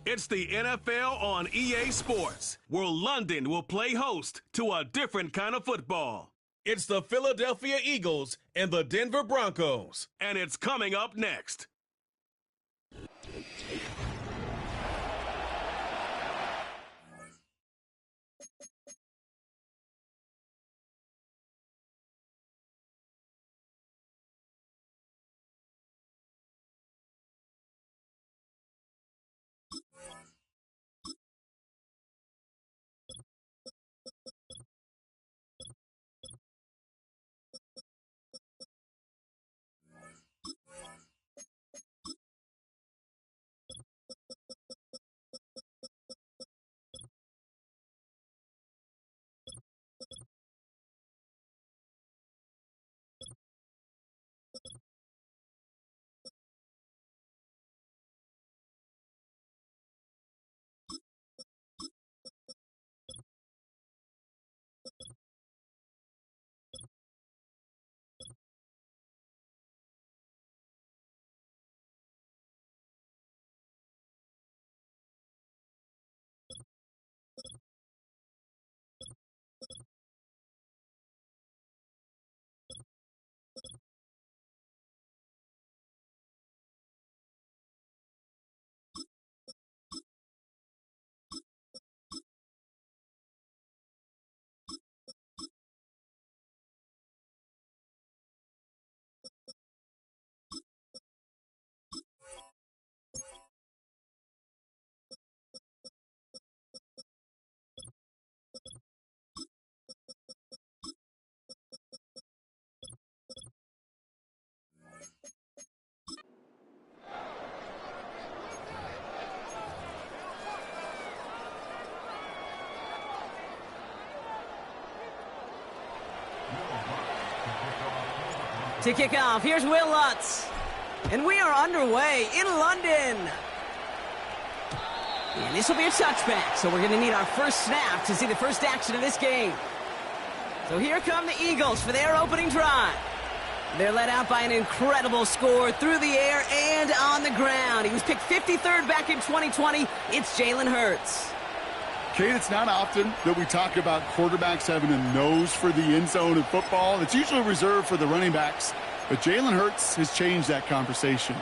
It's the NFL on EA Sports, where London will play host to a different kind of football. It's the Philadelphia Eagles and the Denver Broncos, and it's coming up next. To kick off, here's Will Lutz. And we are underway in London. And this will be a touchback, so we're going to need our first snap to see the first action of this game. So here come the Eagles for their opening drive. They're led out by an incredible score through the air and on the ground. He was picked 53rd back in 2020. It's Jalen Hurts. Kate, it's not often that we talk about quarterbacks having a nose for the end zone in football. It's usually reserved for the running backs. But Jalen Hurts has changed that conversation.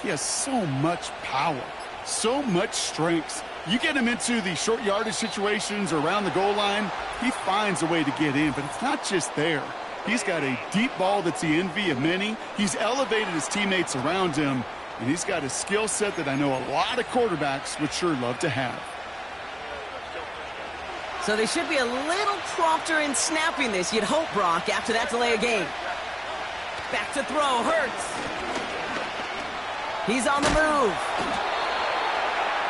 He has so much power, so much strength. You get him into the short yardage situations or around the goal line, he finds a way to get in. But it's not just there. He's got a deep ball that's the envy of many. He's elevated his teammates around him. And he's got a skill set that I know a lot of quarterbacks would sure love to have. So they should be a little prompter in snapping this, you'd hope, Brock, after that delay of game. Back to throw, Hurts. He's on the move.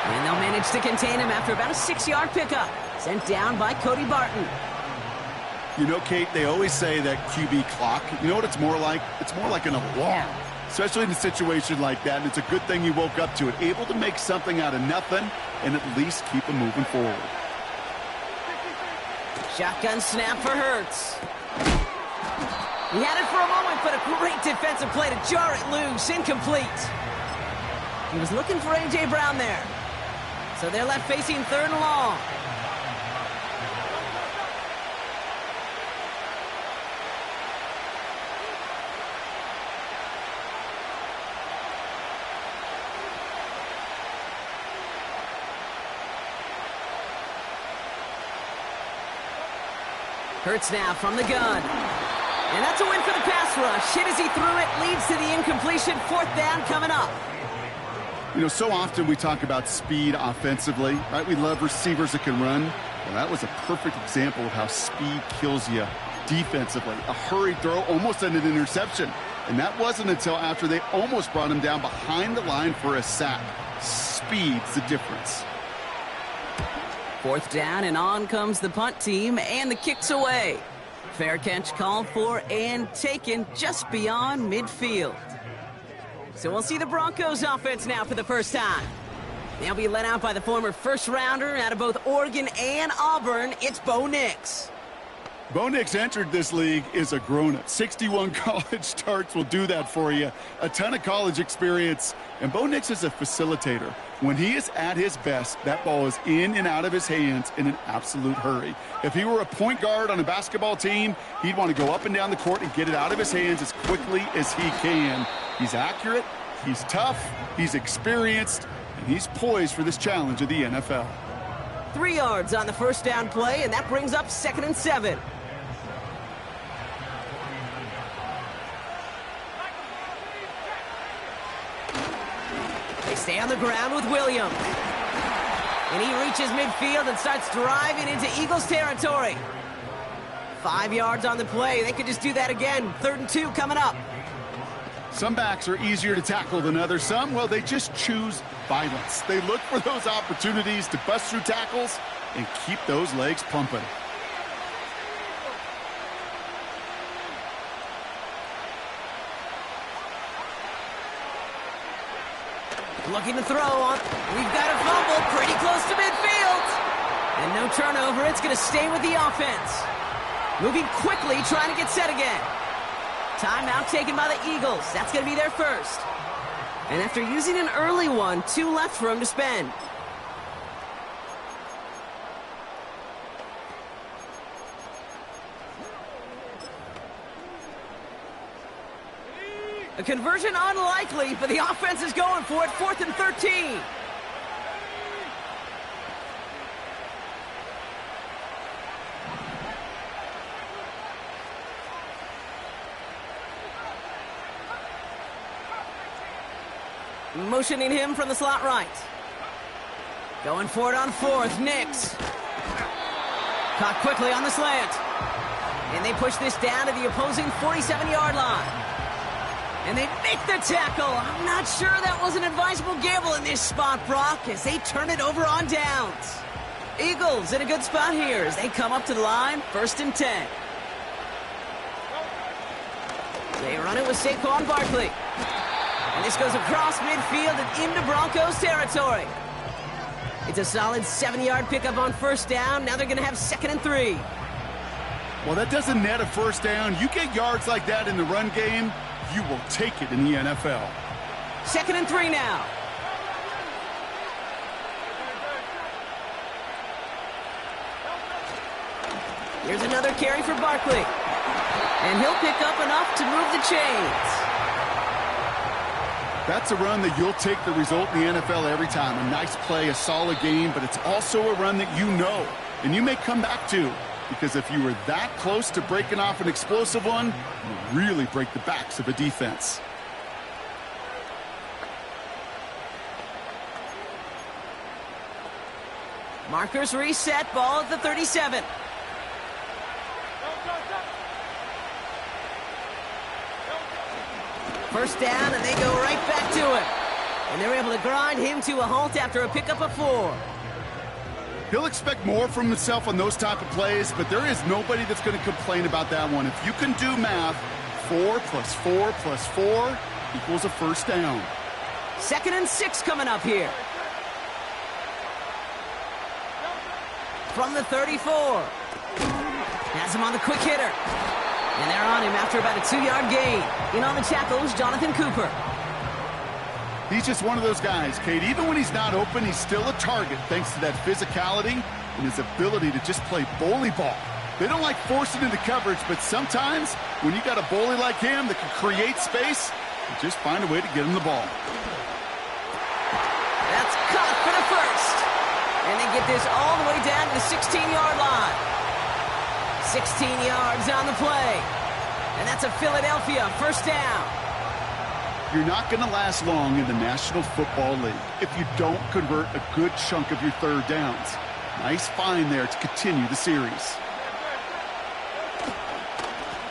And they'll manage to contain him after about a 6-yard pickup. Sent down by Cody Barton. You know, Kate, they always say that QB clock, you know what it's more like? It's more like an alarm, especially in a situation like that. And it's a good thing you woke up to it, able to make something out of nothing and at least keep them moving forward. Shotgun snap for Hurts. He had it for a moment, but a great defensive play to jar it loose. Incomplete. He was looking for A.J. Brown there. So they're left facing 3rd and long. Hurts now from the gun. And that's a win for the pass rush. Hit as he threw it, leads to the incompletion. 4th down coming up. You know, so often we talk about speed offensively, right? We love receivers that can run. Well, that was a perfect example of how speed kills you defensively. A hurried throw, almost an interception. And that wasn't until after they almost brought him down behind the line for a sack. Speed's the difference. 4th down, and on comes the punt team, and the kick's away. Fair catch called for and taken just beyond midfield. So we'll see the Broncos offense now for the first time. They'll be led out by the former first-rounder out of both Oregon and Auburn. It's Bo Nix. Bo Nix entered this league as a grown-up. 61 college starts will do that for you. A ton of college experience. And Bo Nix is a facilitator. When he is at his best, that ball is in and out of his hands in an absolute hurry. If he were a point guard on a basketball team, he'd want to go up and down the court and get it out of his hands as quickly as he can. He's accurate, he's tough, he's experienced, and he's poised for this challenge of the NFL. 3 yards on the first down play, and that brings up 2nd and 7. They stay on the ground with Williams. And he reaches midfield and starts driving into Eagles territory. 5 yards on the play. They could just do that again. 3rd and 2 coming up. Some backs are easier to tackle than others. Some, well, they just choose violence. They look for those opportunities to bust through tackles and keep those legs pumping. Looking to throw on. We've got a fumble pretty close to midfield. And no turnover. It's going to stay with the offense. Moving quickly, trying to get set again. Timeout taken by the Eagles. That's going to be their first. And after using an early one, 2 left for him to spend. A conversion unlikely, but the offense is going for it. 4th and 13. Motioning him from the slot right. Going for it on 4th. Nix. Caught quickly on the slant. And they push this down to the opposing 47-yard line. And they make the tackle. I'm not sure that was an advisable gamble in this spot, Brock, as they turn it over on downs. Eagles in a good spot here as they come up to the line. 1st and 10. They run it with Saquon Barkley. And this goes across midfield and into Broncos territory. It's a solid 7-yard pickup on 1st down. Now they're going to have 2nd and 3. Well, that doesn't net a 1st down. You get yards like that in the run game, you will take it in the NFL. 2nd and 3 now. Here's another carry for Barkley. And he'll pick up enough to move the chains. That's a run that you'll take the result in the NFL every time. A nice play, a solid game, but it's also a run that you know and you may come back to. Because if you were that close to breaking off an explosive one, you really break the backs of a defense. Markers reset, ball at the 37. First down, and they go right back to him. And they're able to grind him to a halt after a pickup of 4. He'll expect more from himself on those type of plays, but there is nobody that's going to complain about that one. If you can do math, 4 plus 4 plus 4 equals a 1st down. 2nd and 6 coming up here. From the 34. Has him on the quick hitter. And they're on him after about a 2-yard gain. In on the tackles, Jonathan Cooper. He's just one of those guys, Kate. Even when he's not open, he's still a target thanks to that physicality and his ability to just play bully ball. They don't like forcing into coverage, but sometimes when you got a bully like him that can create space, you just find a way to get him the ball. That's caught for the first. And they get this all the way down to the 16-yard line. 16 yards on the play. And that's a Philadelphia 1st down. You're not going to last long in the National Football League if you don't convert a good chunk of your 3rd downs. Nice find there to continue the series.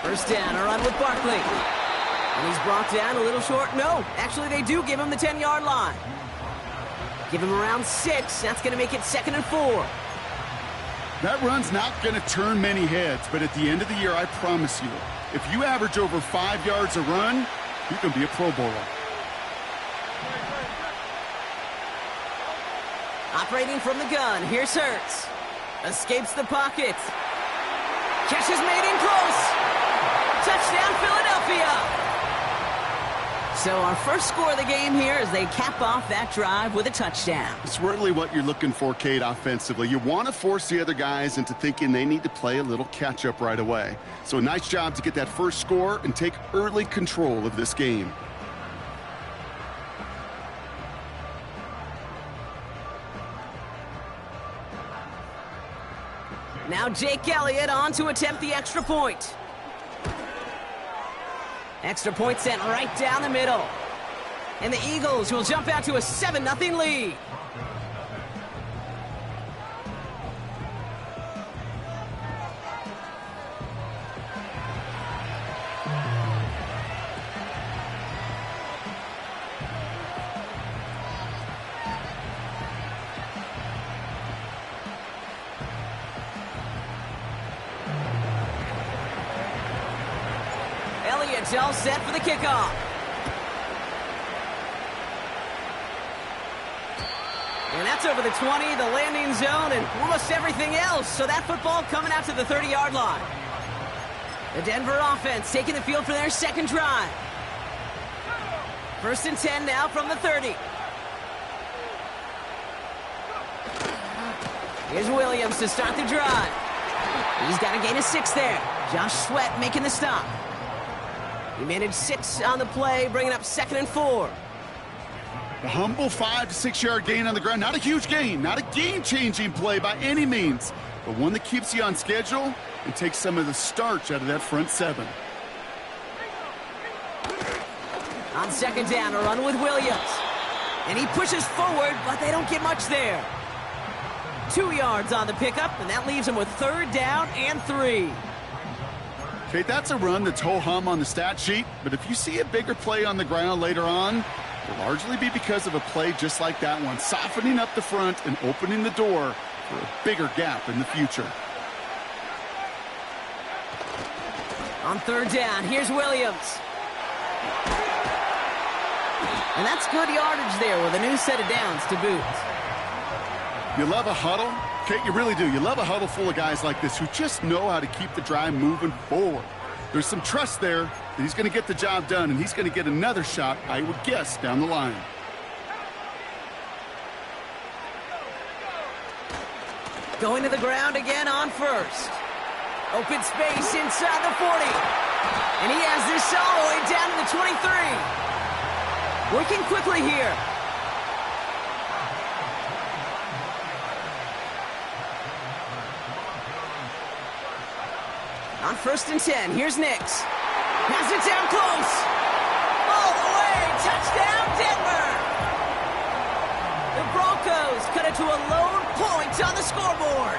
1st down, a run with Barkley. And he's brought down a little short. No, actually they do give him the 10-yard line. Give him around 6. That's going to make it 2nd and 4. That run's not going to turn many heads, but at the end of the year, I promise you, if you average over 5 yards a run, you can be a Pro Bowler. Operating from the gun, here's Hurts. Escapes the pocket. Catch is made in close. Touchdown, Philadelphia. So our first score of the game here as they cap off that drive with a touchdown. It's really what you're looking for, Kate, offensively. You want to force the other guys into thinking they need to play a little catch-up right away. So a nice job to get that first score and take early control of this game. Now Jake Elliott on to attempt the extra point. Extra point sent right down the middle. And the Eagles will jump out to a 7-0 lead. Elliott's all set for the kickoff. And that's over the 20, the landing zone, and almost everything else. So that football coming out to the 30-yard line. The Denver offense taking the field for their second drive. 1st and 10 now from the 30. Here's Williams to start the drive. He's got a gain of 6 there. Josh Sweat making the stop. He managed 6 on the play, bringing up 2nd and 4. A humble 5 to 6 yard gain on the ground. Not a huge gain, not a game-changing play by any means, but one that keeps you on schedule and takes some of the starch out of that front 7. On 2nd down, a run with Williams. And he pushes forward, but they don't get much there. 2 yards on the pickup, and that leaves him with 3rd down and 3. Kate, that's a run that's ho-hum on the stat sheet, but if you see a bigger play on the ground later on, it'll largely be because of a play just like that one, softening up the front and opening the door for a bigger gap in the future. On 3rd down, here's Williams. And that's good yardage there with a new set of downs to boot. You love a huddle? Kate, you really do. You love a huddle full of guys like this who just know how to keep the drive moving forward. There's some trust there that he's going to get the job done, and he's going to get another shot, I would guess, down the line. Going to the ground again on 1st. Open space inside the 40. And he has this all the way down to the 23. Working quickly here. On 1st and 10, here's Nix. Has it down close. All the way, touchdown Denver. The Broncos cut it to a lone point on the scoreboard.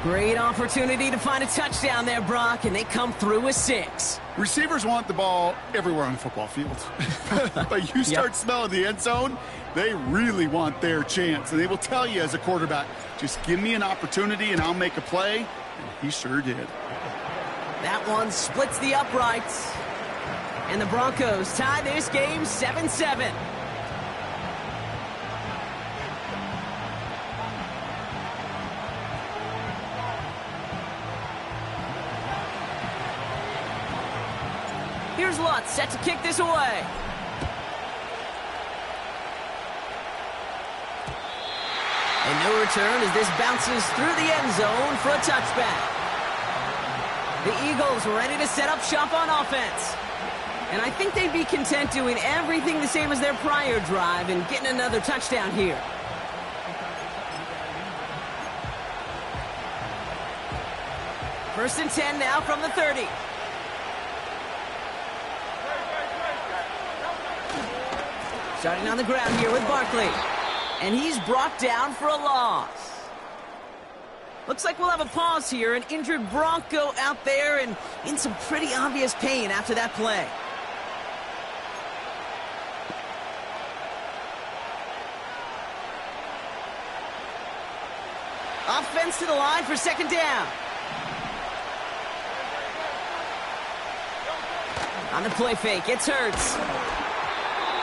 Great opportunity to find a touchdown there, Brock, and they come through with 6. Receivers want the ball everywhere on the football field. But you start smelling the end zone, they really want their chance. And they will tell you as a quarterback, just give me an opportunity and I'll make a play. And he sure did. That one splits the uprights. And the Broncos tie this game 7-7. Here's Lutz set to kick this away. And no return as this bounces through the end zone for a touchback. The Eagles ready to set up shop on offense. And I think they'd be content doing everything the same as their prior drive and getting another touchdown here. First and 10 now from the 30. Starting on the ground here with Barkley. And he's brought down for a loss. Looks like we'll have a pause here. An injured Bronco out there and in some pretty obvious pain after that play. Offense to the line for 2nd down. On the play fake, it's Hurts.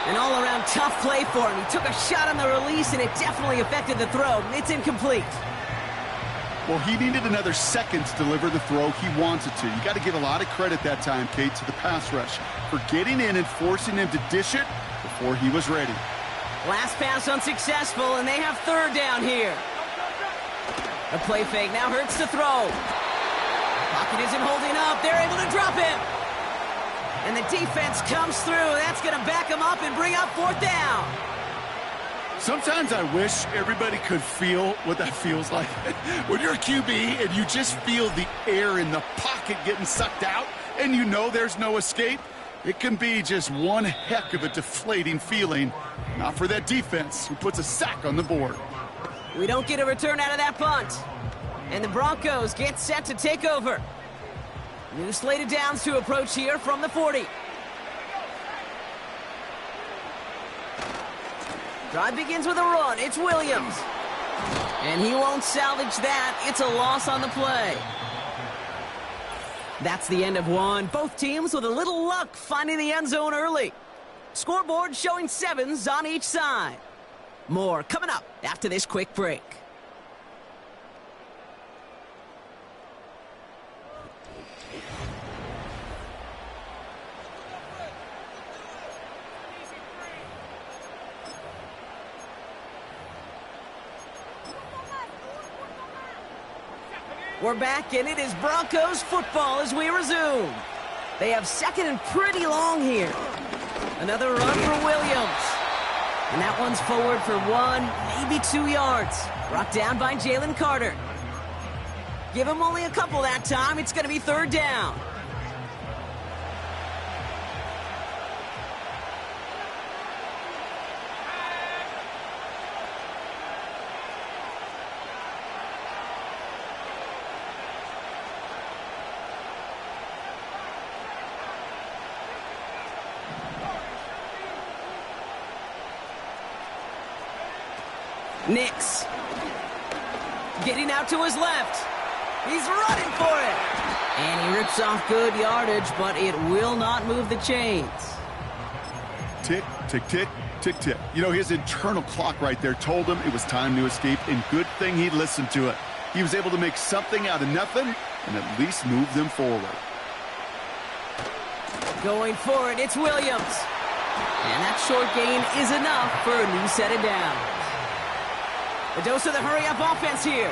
An all-around tough play for him. He took a shot on the release, and it definitely affected the throw. It's incomplete. Well, he needed another second to deliver the throw he wanted to. You got to give a lot of credit that time, Kate, to the pass rush for getting in and forcing him to dish it before he was ready. Last pass unsuccessful, and they have third down here. A play fake now hurts to throw. Pocket isn't holding up. They're able to drop him. And the defense comes through. That's going to back him up and bring up fourth down. Sometimes I wish everybody could feel what that feels like. When you're a QB and you just feel the air in the pocket getting sucked out and you know there's no escape, it can be just one heck of a deflating feeling. Not for that defense who puts a sack on the board. We don't get a return out of that punt. And the Broncos get set to take over. New slated downs to approach here from the 40. Drive begins with a run. It's Williams. And he won't salvage that. It's a loss on the play. That's the end of one. Both teams with a little luck finding the end zone early. Scoreboard showing 7s on each side. More coming up after this quick break. We're back, and it is Broncos football as we resume. They have second and pretty long here. Another run for Williams. And that one's forward for 1, maybe 2 yards. Brought down by Jalen Carter. Give him only a couple that time. It's going to be third down. Nix getting out to his left. He's running for it. And he rips off good yardage, but it will not move the chains. Tick, tick, tick, tick, tick. You know, his internal clock right there told him it was time to escape, and good thing he listened to it. He was able to make something out of nothing and at least move them forward. Going for it, it's Williams. And that short gain is enough for a new set of downs. A dose of the hurry-up offense here.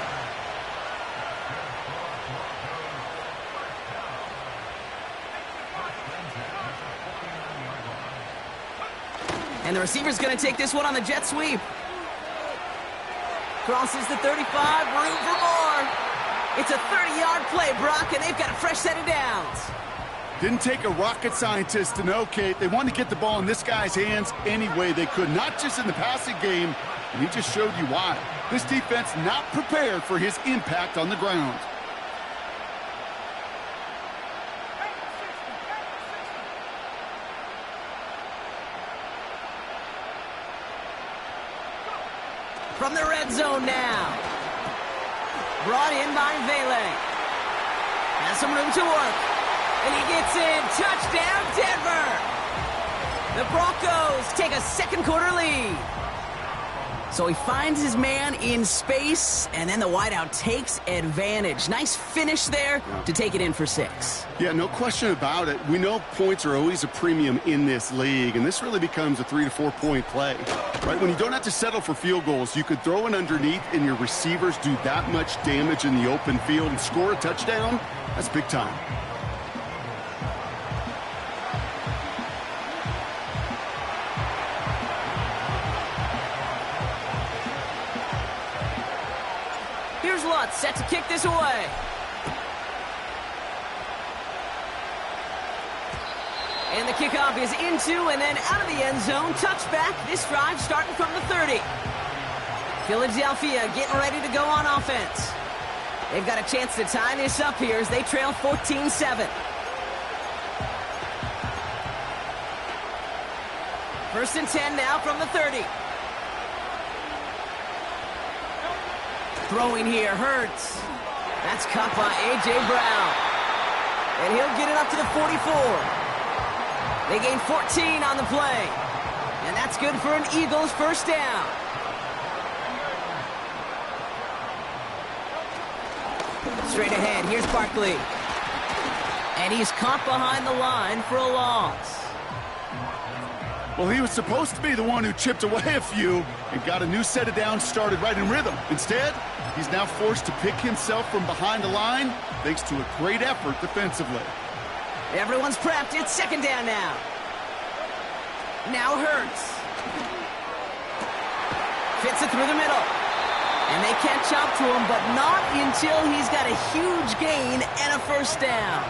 And the receiver's going to take this one on the jet sweep. Crosses the 35, room for more. It's a 30-yard play, Brock, and they've got a fresh set of downs. Didn't take a rocket scientist to know, Kate. They wanted to get the ball in this guy's hands any way they could, not just in the passing game, and he just showed you why. This defense not prepared for his impact on the ground. From the red zone now. Brought in by Vele. Has some room to work. And he gets in. Touchdown, Denver. The Broncos take a second quarter lead. So he finds his man in space, and then the wideout takes advantage. Nice finish there to take it in for 6. Yeah, no question about it. We know points are always a premium in this league, and this really becomes a 3 to 4 point play. Right? When you don't have to settle for field goals, you could throw it underneath, and your receivers do that much damage in the open field and score a touchdown. That's big time. Here's Lutz set to kick this away. And the kickoff is into and then out of the end zone. Touchback. This drive starting from the 30. Philadelphia getting ready to go on offense. They've got a chance to tie this up here as they trail 14-7. First and 10 now from the 30. Throwing here hurts. That's caught by A.J. Brown. And he'll get it up to the 44. They gain 14 on the play. And that's good for an Eagles first down. Straight ahead, here's Barkley. And he's caught behind the line for a loss. Well, he was supposed to be the one who chipped away a few and got a new set of downs started right in rhythm. Instead, he's now forced to pick himself from behind the line thanks to a great effort defensively. Everyone's prepped. It's second down now. Now Hurts. Fits it through the middle. And they catch up to him, but not until he's got a huge gain and a first down.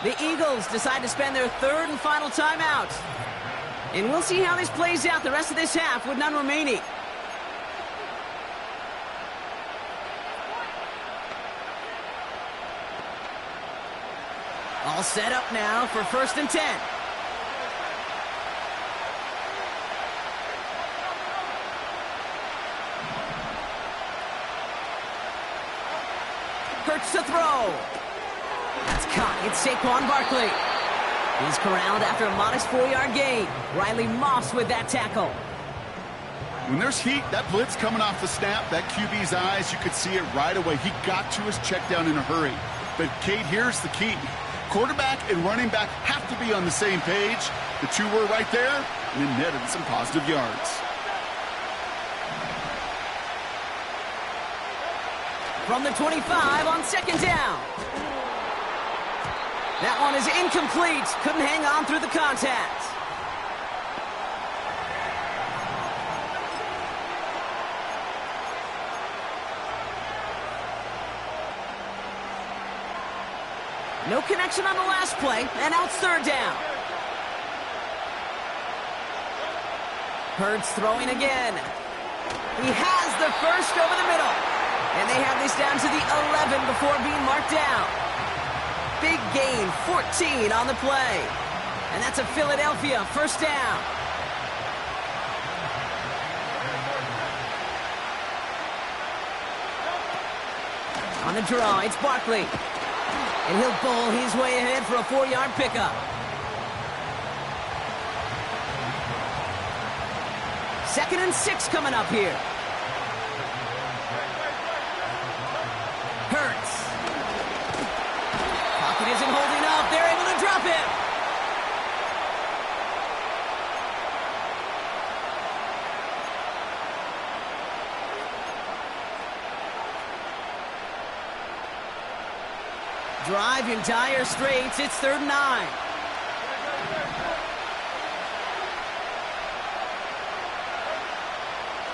The Eagles decide to spend their third and final timeout. And we'll see how this plays out the rest of this half with none remaining. All set up now for 1st and 10. Hurts to throw. That's caught. It's Saquon Barkley. He's corralled after a modest 4-yard gain. Riley Moss with that tackle. When there's heat, that blitz coming off the snap, that QB's eyes, you could see it right away. He got to his check down in a hurry. But, Kate, here's the key. Quarterback and running back have to be on the same page. The two were right there, and it netted some positive yards. From the 25 on second down. That one is incomplete. Couldn't hang on through the contact. No connection on the last play, and now it's third down. Hurts throwing again. He has the first over the middle. And they have this down to the 11 before being marked down. Big gain, 14 on the play. And that's a Philadelphia first down. On the draw, it's Barkley. And he'll bowl his way ahead for a 4-yard pickup. Second and 6 coming up here. Hurts. Pocket isn't holding up. They're able to drop it. Drive in dire straits. It's 3rd and 9.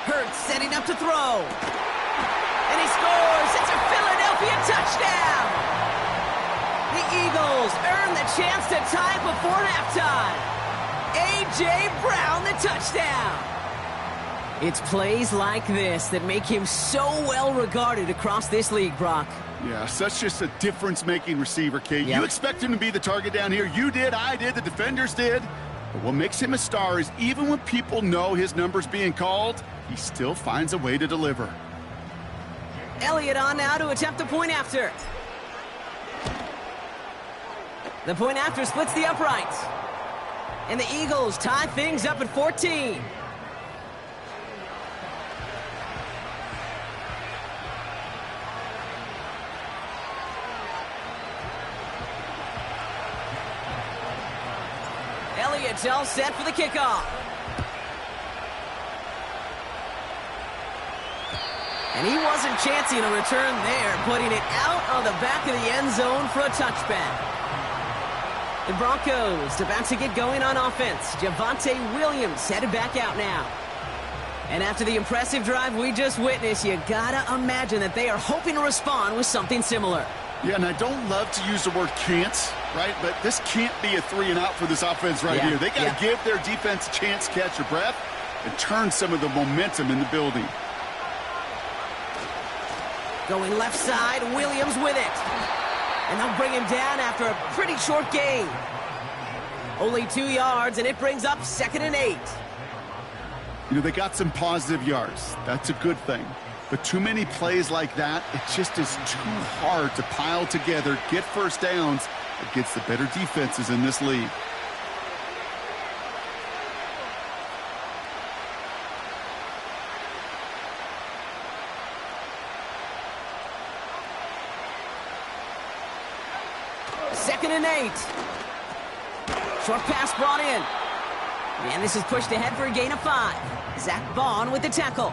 Hurts setting up to throw. And he scores. It's a Philadelphia touchdown. The Eagles earn the chance to tie before halftime. A.J. Brown, the touchdown. It's plays like this that make him so well regarded across this league, Brock. Yeah, such just a difference-making receiver, Kate. Yep. You expect him to be the target down here. You did, I did, the defenders did. But what makes him a star is even when people know his number's being called, he still finds a way to deliver. Elliott on now to attempt the point after. The point after splits the uprights. And the Eagles tie things up at 14. Elliott's all set for the kickoff. And he wasn't chancing a return there, putting it out on the back of the end zone for a touchback. The Broncos about to get going on offense. Javonte Williams headed back out now. And after the impressive drive we just witnessed, you gotta imagine that they are hoping to respond with something similar. Yeah, and I don't love to use the word can't, right? But this can't be a 3-and-out for this offense right here. They got to give their defense a chance to catch their breath and turn some of the momentum in the building. Going left side, Williams with it. And they'll bring him down after a pretty short gain. Only 2 yards, and it brings up 2nd and 8. You know, they got some positive yards. That's a good thing. But too many plays like that, it just is too hard to pile together, get first downs against the better defenses in this league. 2nd and 8. Short pass brought in. And this is pushed ahead for a gain of 5. Zach Bond with the tackle.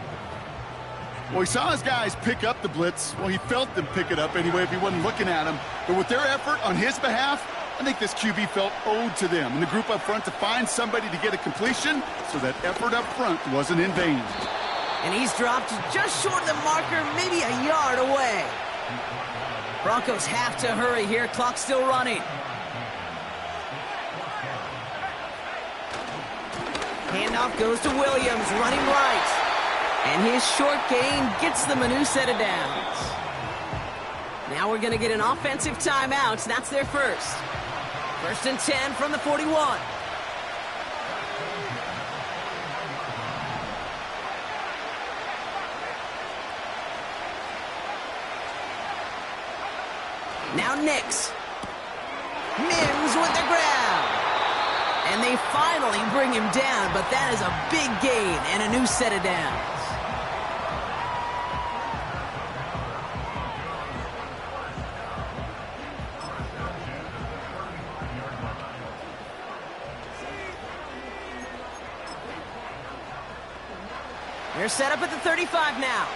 Well, he saw his guys pick up the blitz. Well, he felt them pick it up anyway if he wasn't looking at them. But with their effort on his behalf, I think this QB felt owed to them and the group up front to find somebody to get a completion so that effort up front wasn't in vain. And he's dropped just short of the marker, maybe a yard away. Broncos have to hurry here. Clock still running. Handoff goes to Williams, running right. And his short gain gets them a new set of downs. Now we're going to get an offensive timeout. That's their first. 1st and 10 from the 41. Now Nix. Mims with the ground. And they finally bring him down, but that is a big gain and a new set of downs. They're set up at the 35 now.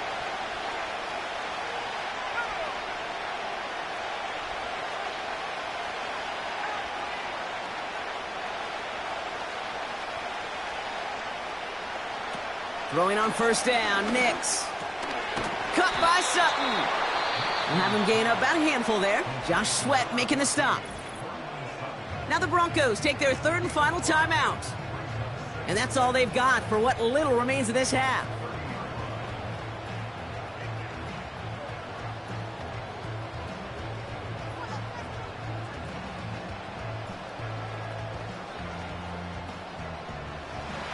Throwing on 1st down, Nix. Cut by Sutton. We'll have him gain up about a handful there. Josh Sweat making the stop. Now the Broncos take their 3rd and final timeout. And that's all they've got for what little remains of this half.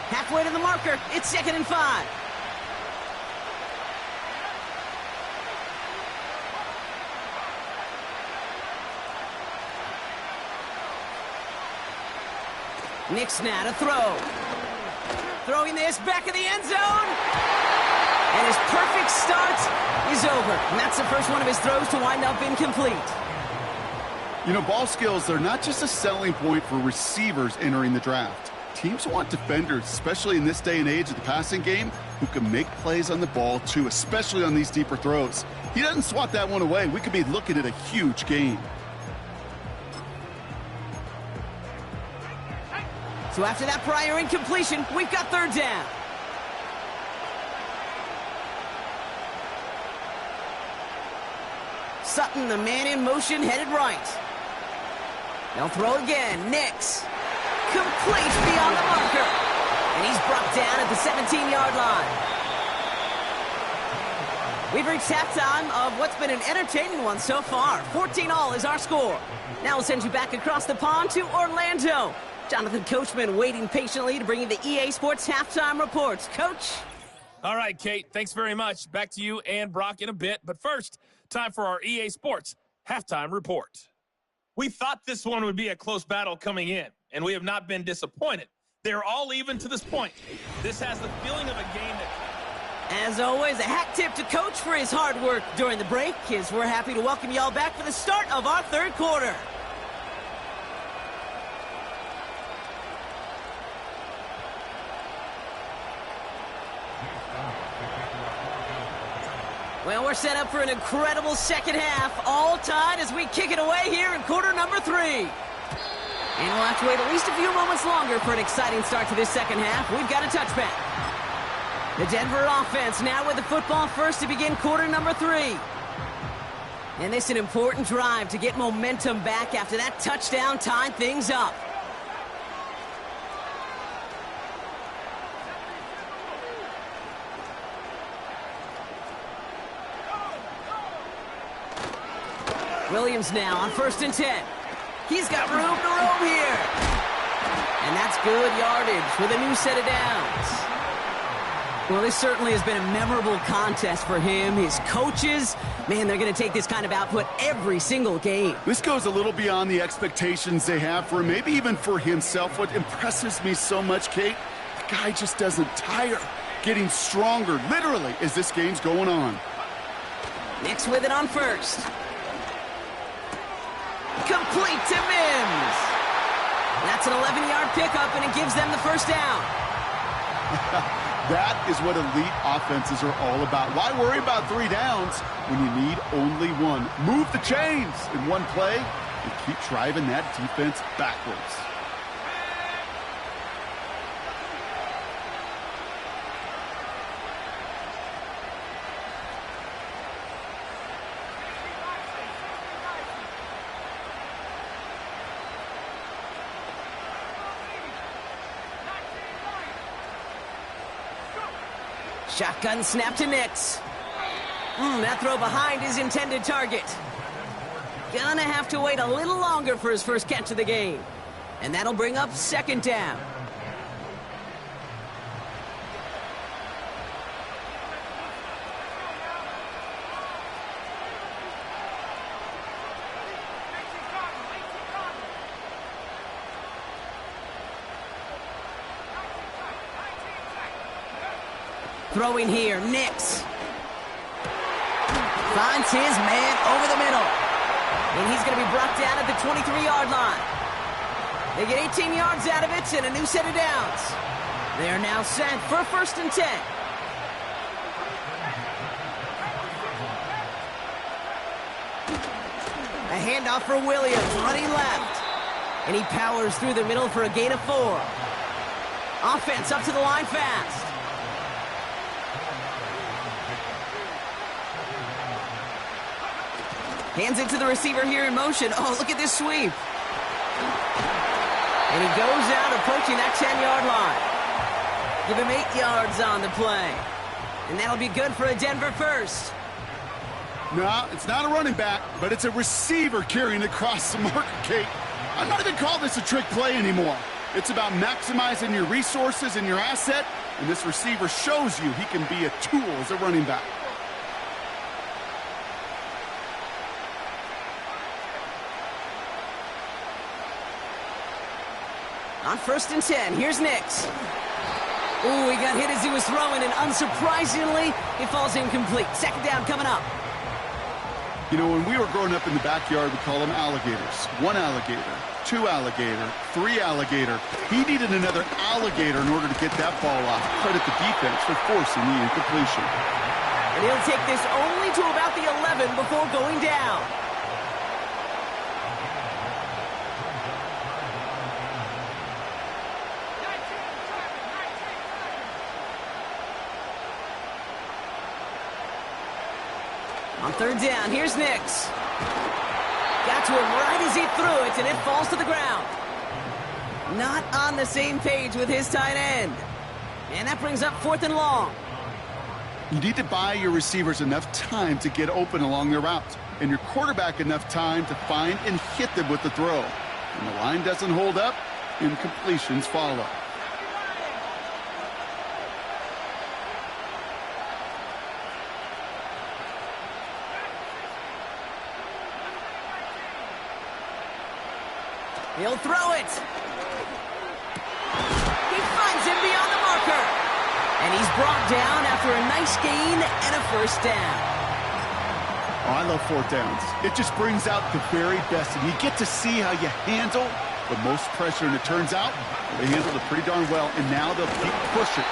Halfway to the marker, it's 2nd and 5. Nix now to throw. Throwing this back of the end zone. And his perfect start is over. And that's the first one of his throws to wind up incomplete. You know, ball skills, they're not just a selling point for receivers entering the draft. Teams want defenders, especially in this day and age of the passing game, who can make plays on the ball too, especially on these deeper throws. He doesn't swat that one away. We could be looking at a huge gain. So after that prior incompletion, we've got 3rd down. Sutton, the man in motion, headed right. They'll throw again. Nix. Complete beyond the marker. And he's brought down at the 17-yard line. We've reached halftime of what's been an entertaining one so far. 14-all is our score. Now we'll send you back across the pond to Orlando. Jonathan Coachman waiting patiently to bring you the EA Sports Halftime Reports. Coach? All right, Kate, thanks very much. Back to you and Brock in a bit. But first, time for our EA Sports Halftime Report. We thought this one would be a close battle coming in, and we have not been disappointed. They're all even to this point. This has the feeling of a game that... As always, a hat tip to Coach for his hard work during the break, as we're happy to welcome y'all back for the start of our 3rd quarter. Well, we're set up for an incredible 2nd half, all tied as we kick it away here in quarter number 3. And we'll have to wait at least a few moments longer for an exciting start to this 2nd half. We've got a touchback. The Denver offense now with the football first to begin quarter number 3. And this is an important drive to get momentum back after that touchdown tied things up. Williams now on 1st and 10. He's got room to roam here. And that's good yardage with a new set of downs. Well, this certainly has been a memorable contest for him. His coaches, man, they're going to take this kind of output every single game. This goes a little beyond the expectations they have for him, maybe even for himself. What impresses me so much, Kate, the guy just doesn't tire. Getting stronger, literally, as this game's going on. Nix with it on 1st. Complete to Mims. That's an 11-yard pickup, and it gives them the first down. That is what elite offenses are all about. Why worry about 3 downs when you need only one? Move the chains in one play and keep driving that defense backwards. Shotgun snap to Nix. That throw behind his intended target. Gonna have to wait a little longer for his first catch of the game. And that'll bring up second down. Throwing here, Nix. Finds his man over the middle. And he's going to be brought down at the 23-yard line. They get 18 yards out of it and a new set of downs. They are now set for 1st and 10. A handoff for Williams, running left. And he powers through the middle for a gain of 4. Offense up to the line fast. Hands it to the receiver here in motion. Oh, look at this sweep. And he goes out approaching that 10-yard line. Give him 8 yards on the play. And that'll be good for a Denver first. No, it's not a running back, but it's a receiver carrying across the marker, Kate. I'm not even calling this a trick play anymore. It's about maximizing your resources and your asset, and this receiver shows you he can be a tool as a running back. On 1st and 10, here's Nix. Ooh, he got hit as he was throwing, and unsurprisingly, it falls incomplete. Second down coming up. You know, when we were growing up in the backyard, we call them alligators. 1 alligator, 2 alligator, 3 alligator. He needed another alligator in order to get that ball off. Credit the defense for forcing the incompletion. And he'll take this only to about the 11 before going down. On 3rd down, here's Nix. Got to him right as he threw it, and it falls to the ground. Not on the same page with his tight end. And that brings up 4th and long. You need to buy your receivers enough time to get open along their route, and your quarterback enough time to find and hit them with the throw. When the line doesn't hold up, incompletions follow. He'll throw it. He finds him beyond the marker. And he's brought down after a nice gain and a first down. Oh, I love 4th downs. It just brings out the very best. And you get to see how you handle the most pressure. And it turns out they handled it pretty darn well. And now they'll keep pushing.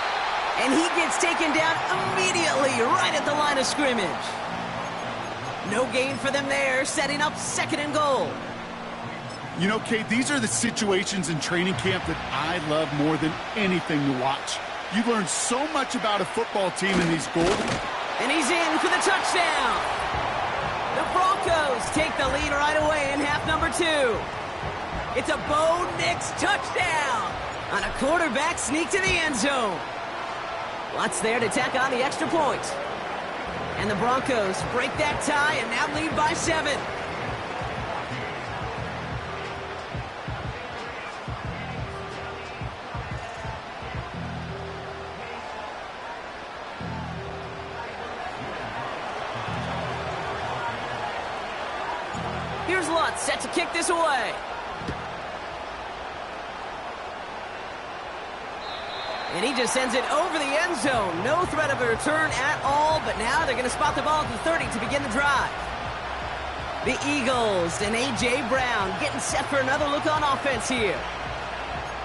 And he gets taken down immediately right at the line of scrimmage. No gain for them there, setting up 2nd and goal. You know, Kate, these are the situations in training camp that I love more than anything to watch. You learn so much about a football team in these goals. And he's in for the touchdown. The Broncos take the lead right away in half number 2. It's a Bo Nix touchdown on a quarterback sneak to the end zone. Lots there to tack on the extra point. And the Broncos break that tie and now lead by 7. Here's Lutz, set to kick this away. And he just sends it over the end zone. No threat of a return at all, but now they're going to spot the ball at the 30 to begin the drive. The Eagles and A.J. Brown getting set for another look on offense here.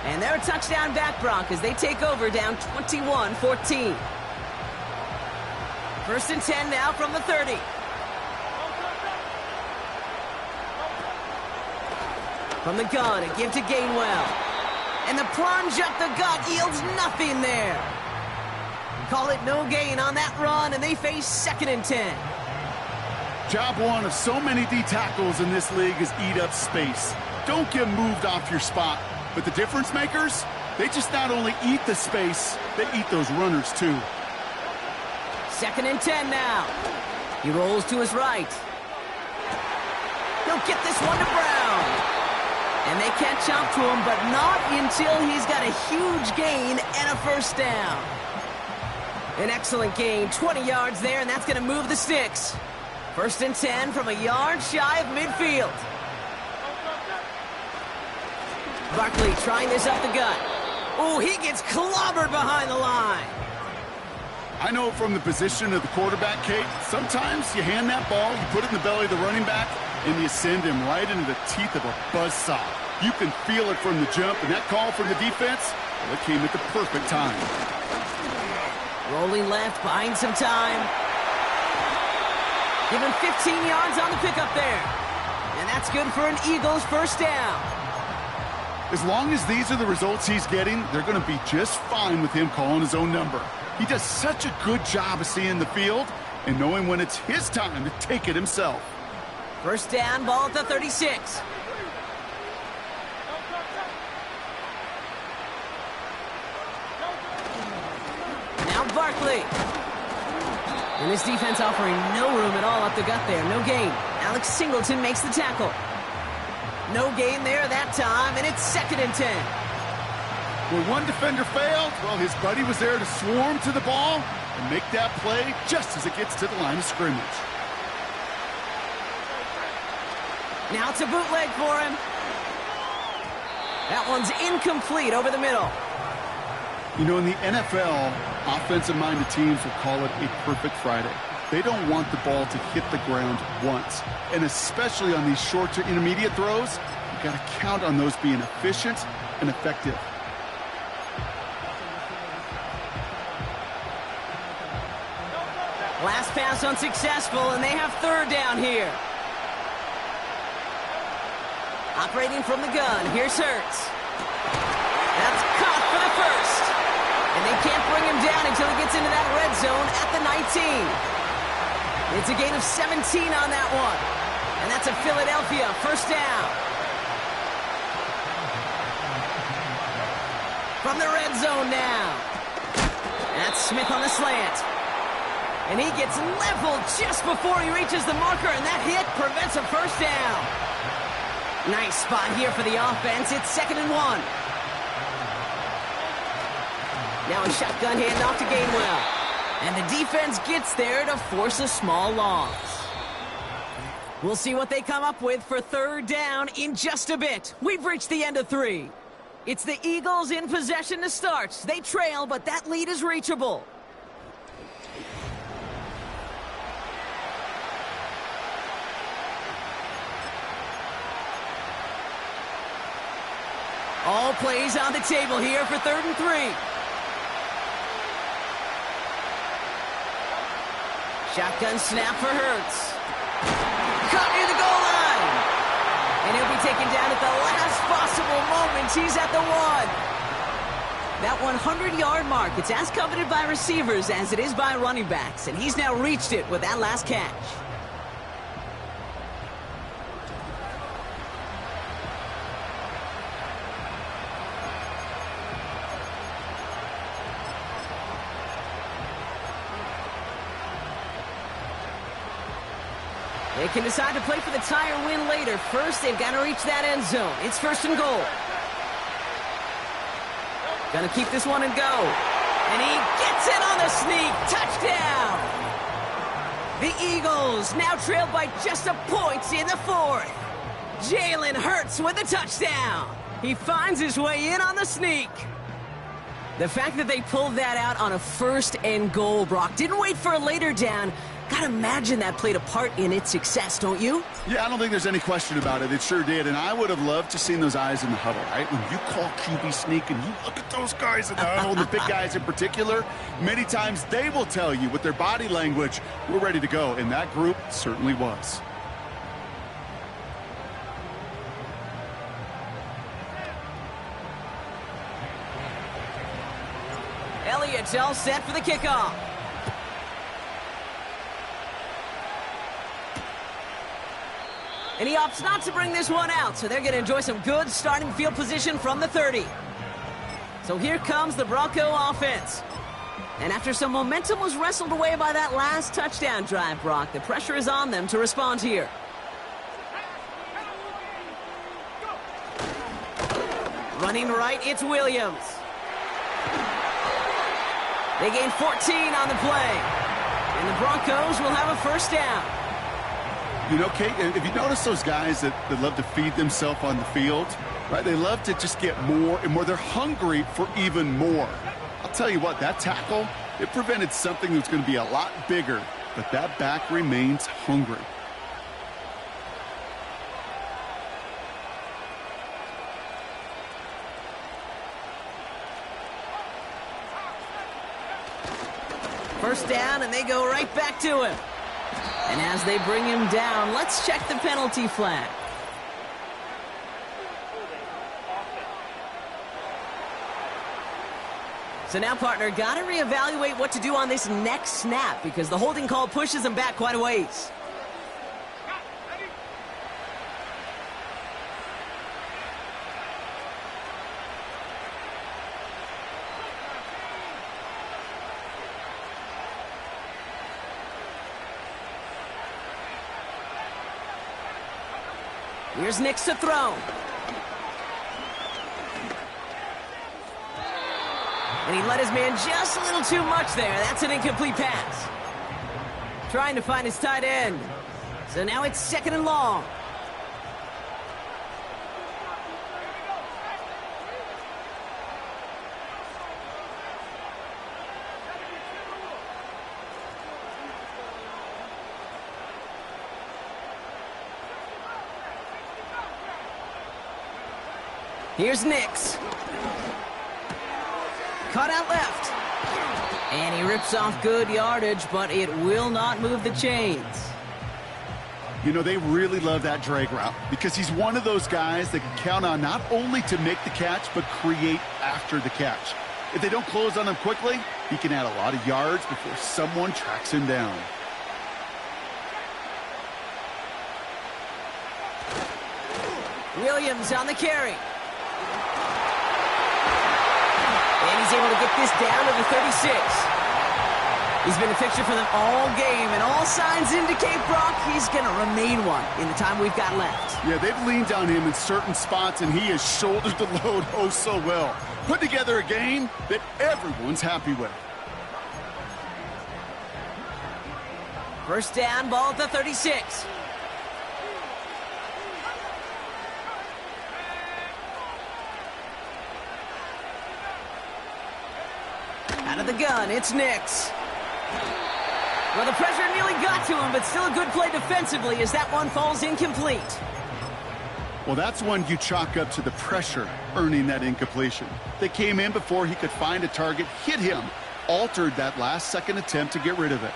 And they're a touchdown back, Brock, as they take over down 21-14. 1st and 10 now from the 30. From the gun, a give to Gainwell. And the plunge up the gut yields nothing there. Call it no gain on that run, and they face 2nd and 10. Job one of so many D tackles in this league is eat up space. Don't get moved off your spot. But the difference makers, they just not only eat the space, they eat those runners too. 2nd and 10 now. He rolls to his right. He'll get this one to Brown. And they catch up to him, but not until he's got a huge gain and a 1st down. An excellent gain, 20 yards there, and that's going to move the sticks. 1st and 10 from a yard shy of midfield. Barkley trying this up the gut. Oh, he gets clobbered behind the line. I know from the position of the quarterback, Kate, sometimes you hand that ball, you put it in the belly of the running back, and you send him right into the teeth of a buzzsaw. You can feel it from the jump, and that call from the defense, well, it came at the perfect time. Rolling left, buying some time. Give him 15 yards on the pickup there. And that's good for an Eagles 1st down. As long as these are the results he's getting, they're going to be just fine with him calling his own number. He does such a good job of seeing the field and knowing when it's his time to take it himself. 1st down, ball at the 36. Now Barkley. And this defense offering no room at all up the gut there. No gain. Alex Singleton makes the tackle. No gain there that time, and it's 2nd and 10. When one defender failed, well, his buddy was there to swarm to the ball and make that play just as it gets to the line of scrimmage. Now it's a bootleg for him. That one's incomplete over the middle. You know, in the NFL, offensive-minded teams will call it a perfect Friday. They don't want the ball to hit the ground once. And especially on these short to intermediate throws, you've got to count on those being efficient and effective. Last pass unsuccessful, and they have 3rd down here. Operating from the gun, here's Hurts. That's caught for the 1st. And they can't bring him down until he gets into that red zone at the 19. It's a gain of 17 on that one. And that's a Philadelphia 1st down. From the red zone now. That's Smith on the slant. And he gets leveled just before he reaches the marker, and that hit prevents a 1st down. Nice spot here for the offense. It's 2nd and 1. Now a shotgun handoff to Gainwell. And the defense gets there to force a small loss. We'll see what they come up with for 3rd down in just a bit. We've reached the end of 3. It's the Eagles in possession to start. They trail, but that lead is reachable. All plays on the table here for 3rd and 3. Shotgun snap for Hurts. Caught near the goal line. And he'll be taken down at the last possible moment. He's at the 1. That 100-yard mark, it's as coveted by receivers as it is by running backs. And he's now reached it with that last catch. They can decide to play for the tie or win later. First, they've got to reach that end zone. It's 1st and goal. Gonna keep this one and go. And he gets it on the sneak. Touchdown! The Eagles now trailed by just a point in the 4th. Jalen Hurts with a touchdown. He finds his way in on the sneak. The fact that they pulled that out on a 1st and goal, Brock, didn't wait for a later down. Gotta imagine that played a part in its success, don't you? Yeah, I don't think there's any question about it. It sure did. And I would have loved to seen those eyes in the huddle, right? When you call QB sneak and you look at those guys in the huddle, the big guys in particular, many times they will tell you with their body language, we're ready to go. And that group certainly was. Elliott's all set for the kickoff. And he opts not to bring this one out, so they're going to enjoy some good starting field position from the 30. So here comes the Bronco offense. And after some momentum was wrestled away by that last touchdown drive, Brock, the pressure is on them to respond here. Running right, it's Williams. They gain 14 on the play. And the Broncos will have a first down. You know, Kate, if you notice those guys that love to feed themselves on the field, right? They love to just get more and more. They're hungry for even more. I'll tell you what, that tackle, it prevented something that's going to be a lot bigger, but that back remains hungry. First down, and they go right back to him. And as they bring him down, let's check the penalty flag. So now, partner, got to reevaluate what to do on this next snap because the holding call pushes him back quite a ways. Here's Nix to throw. And he let his man just a little too much there. That's an incomplete pass. Trying to find his tight end. So now it's second and long. Here's Nix. Cut out left. And he rips off good yardage, but it will not move the chains. You know, they really love that drag route because he's one of those guys that can count on not only to make the catch, but create after the catch. If they don't close on him quickly, he can add a lot of yards before someone tracks him down. Williams on the carry. And he's able to get this down to the 36. He's been a fixture for them all game, and all signs indicate, Brock, he's going to remain one in the time we've got left. Yeah, they've leaned on him in certain spots, and he has shouldered the load oh so well. Put together a game that everyone's happy with. First down, ball at the 36. Out of the gun, it's Nix. Well, the pressure nearly got to him, but still a good play defensively as that one falls incomplete. Well, that's one you chalk up to the pressure earning that incompletion. They came in before he could find a target, hit him, altered that last-second attempt to get rid of it.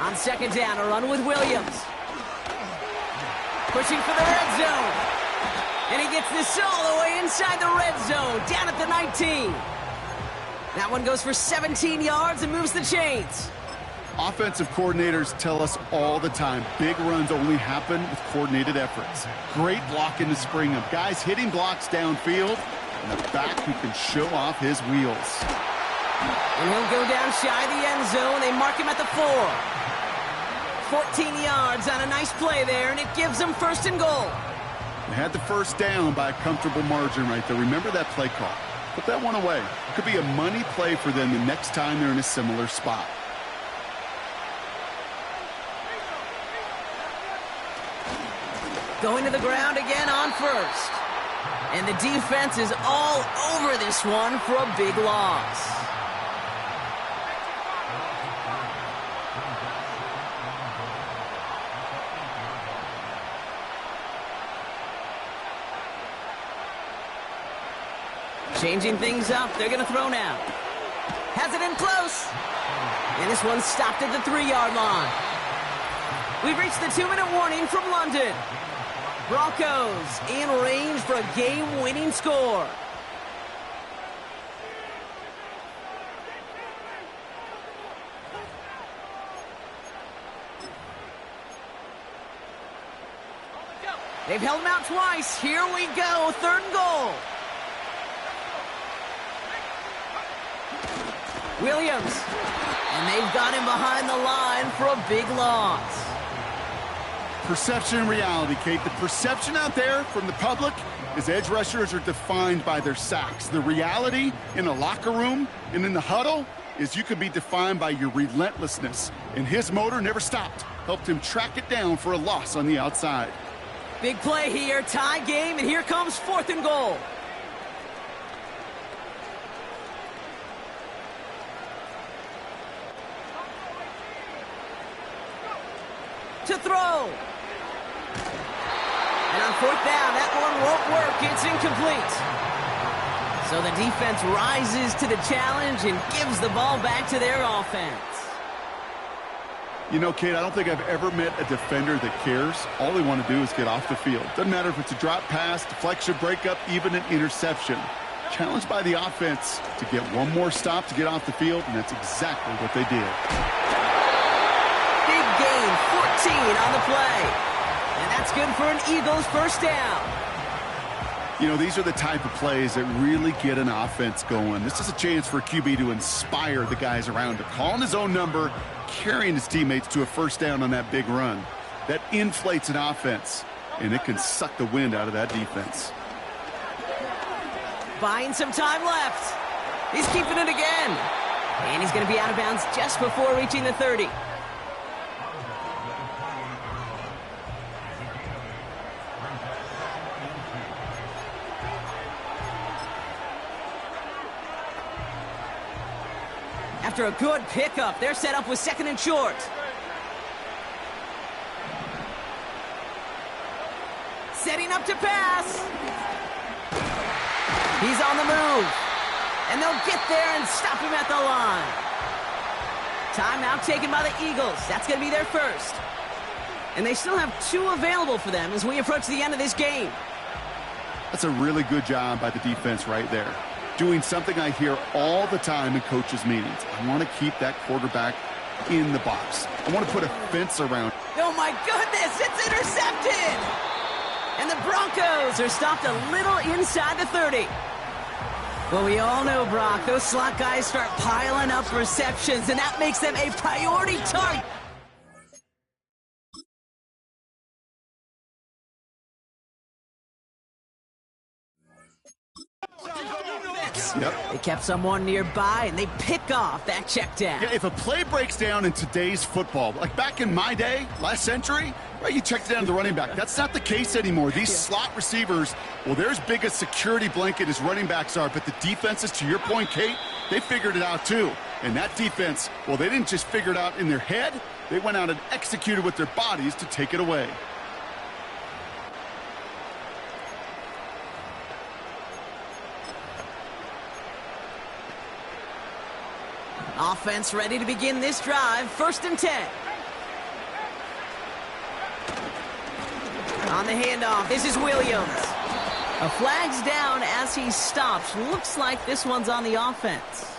On second down, a run with Williams. Pushing for the red zone. And he gets this all the way inside the red zone, down at the 19. That one goes for 17 yards and moves the chains. Offensive coordinators tell us all the time, big runs only happen with coordinated efforts. Great blocking to spring them. Guys hitting blocks downfield, and a back who can show off his wheels. And he'll go down shy of the end zone. They mark him at the 4. 14 yards on a nice play there, and it gives them first and goal. They had the first down by a comfortable margin right there. Remember that play call. Put that one away. Could be a money play for them the next time they're in a similar spot. Going to the ground again on first. And the defense is all over this one for a big loss. Changing things up. They're going to throw now. Has it in close. And this one's stopped at the 3-yard line. We've reached the 2-minute warning from London. Broncos in range for a game-winning score. They've held him out twice. Here we go. 3rd and goal. Williams. And they've got him behind the line for a big loss. Perception and reality, Kate. The perception out there from the public is edge rushers are defined by their sacks. The reality in the locker room and in the huddle is you can be defined by your relentlessness. And his motor never stopped. Helped him track it down for a loss on the outside. Big play here, tie game, and here comes 4th and goal. To throw. And on 4th down, that one won't work. It's incomplete. So the defense rises to the challenge and gives the ball back to their offense. You know, Kate, I don't think I've ever met a defender that cares. All they want to do is get off the field. Doesn't matter if it's a drop pass, deflection, breakup, even an interception. Challenged by the offense to get one more stop to get off the field, and that's exactly what they did. Big gain, 14 on the play. And that's good for an Eagles first down. You know, these are the type of plays that really get an offense going. This is a chance for a QB to inspire the guys around him. Calling his own number, carrying his teammates to a first down on that big run. That inflates an offense, and it can suck the wind out of that defense. Buying some time left. He's keeping it again. And he's going to be out of bounds just before reaching the 30. After a good pickup, they're set up with 2nd and short. Setting up to pass. He's on the move. And they'll get there and stop him at the line. Timeout taken by the Eagles. That's going to be their first. And they still have 2 available for them as we approach the end of this game. That's a really good job by the defense right there. Doing something I hear all the time in coaches' meetings. I want to keep that quarterback in the box. I want to put a fence around. Oh, my goodness, it's intercepted! And the Broncos are stopped a little inside the 30. Well, we all know, Brock, those slot guys start piling up receptions, and that makes them a priority target. Yep. They kept someone nearby, and they pick off that check down. Yeah, if a play breaks down in today's football, like back in my day, last century, right, you checked down the running back. That's not the case anymore. These slot receivers, well, they're as big a security blanket as running backs are, but the defenses, to your point, Kate, they figured it out too. And that defense, well, they didn't just figure it out in their head. They went out and executed with their bodies to take it away. Offense ready to begin this drive. 1st and 10. On the handoff, this is Williams. A flag's down as he stops. Looks like this one's on the offense.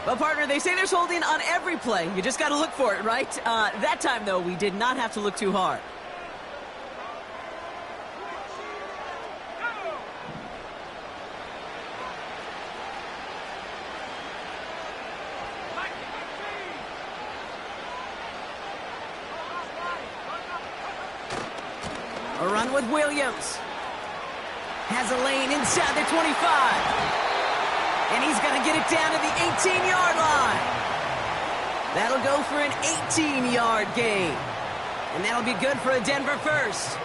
Well, partner, they say there's holding on every play. You just got to look for it, right? That time, though, we did not have to look too hard. A run with Williams. Has a lane inside the 25. And he's going to get it down to the 18-yard line. That'll go for an 18-yard gain. And that'll be good for a Denver first.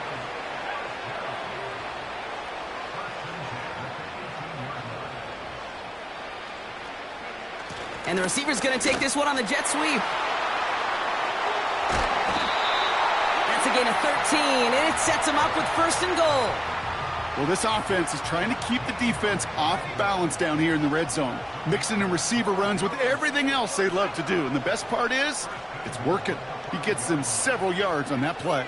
And the receiver's going to take this one on the jet sweep. That's a gain of 13, and it sets them up with first and goal. Well, this offense is trying to keep the defense off balance down here in the red zone, mixing in receiver runs with everything else they love to do. And the best part is, it's working. He gets them several yards on that play.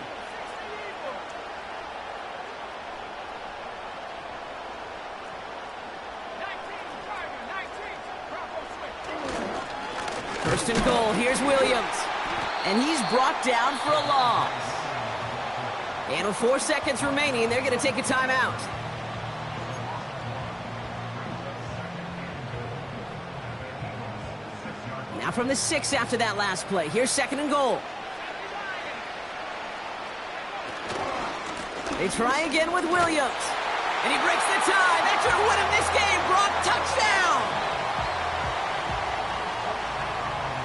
First and goal, here's Williams. And he's brought down for a loss. And with 4 seconds remaining, they're going to take a timeout. Now from the 6 after that last play. Here's second and goal. They try again with Williams. And he breaks the tie. That should win him this game. Brock, touchdown!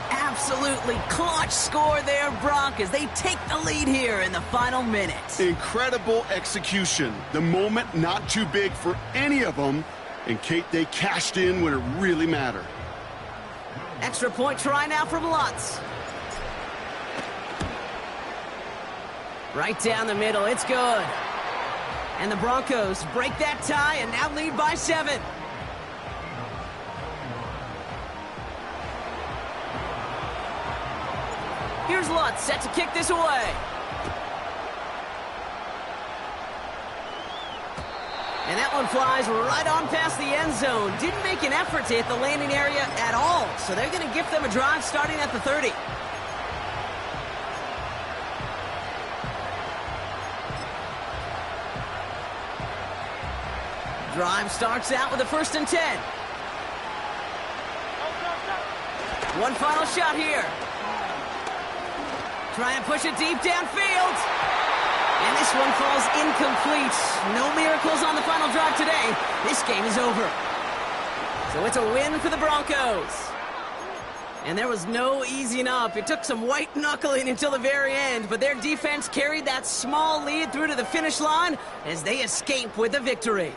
Absolutely clutch score there, Brock, as they take the lead here in the final minute. Incredible execution. The moment not too big for any of them. And, Kate, they cashed in when it really mattered. Extra point try now from Lutz. Right down the middle, it's good. And the Broncos break that tie and now lead by 7. Here's Lutz, set to kick this away. And that one flies right on past the end zone. Didn't make an effort to hit the landing area at all. So they're going to give them a drive starting at the 30. Drive starts out with a first and 10. One final shot here. Trying to push it deep downfield. And this one falls incomplete. No miracles on the final drive today. This game is over. So it's a win for the Broncos. And there was no easing up. It took some white knuckling until the very end, but their defense carried that small lead through to the finish line as they escape with a victory.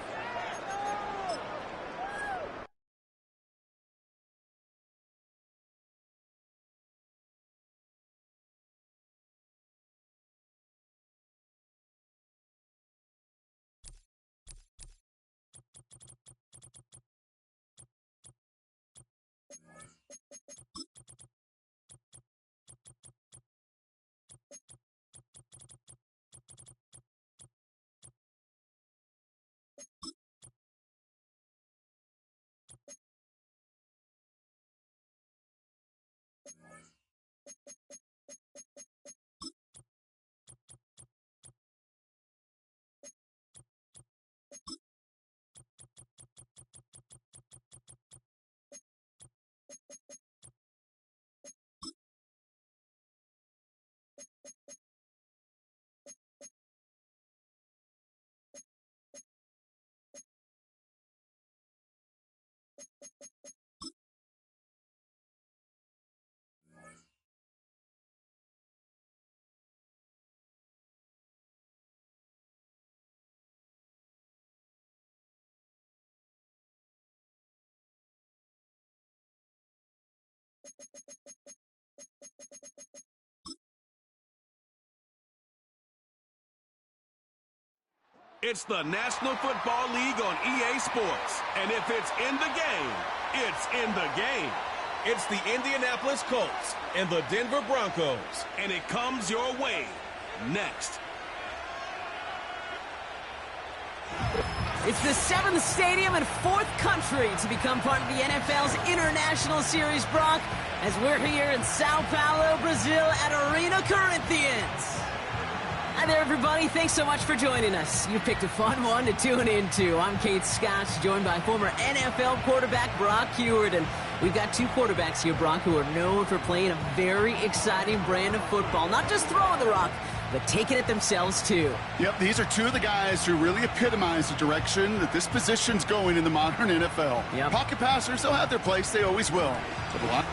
It's the National Football League on EA Sports. And if it's in the game, it's in the game. It's the Indianapolis Colts and the Denver Broncos. And it comes your way next. It's the 7th stadium and 4th country to become part of the NFL's International Series, Brock, as we're here in Sao Paulo, Brazil at Arena Corinthians. Hi there, everybody. Thanks so much for joining us. You picked a fun one to tune into. I'm Kate Scott, joined by former NFL quarterback Brock Huard. And we've got 2 quarterbacks here, Brock, who are known for playing a very exciting brand of football. Not just throwing the rock, but taking it themselves, too. Yep, these are 2 of the guys who really epitomize the direction that this position's going in the modern NFL. Yep. Pocket passers, they'll have their place. They always will. But a lot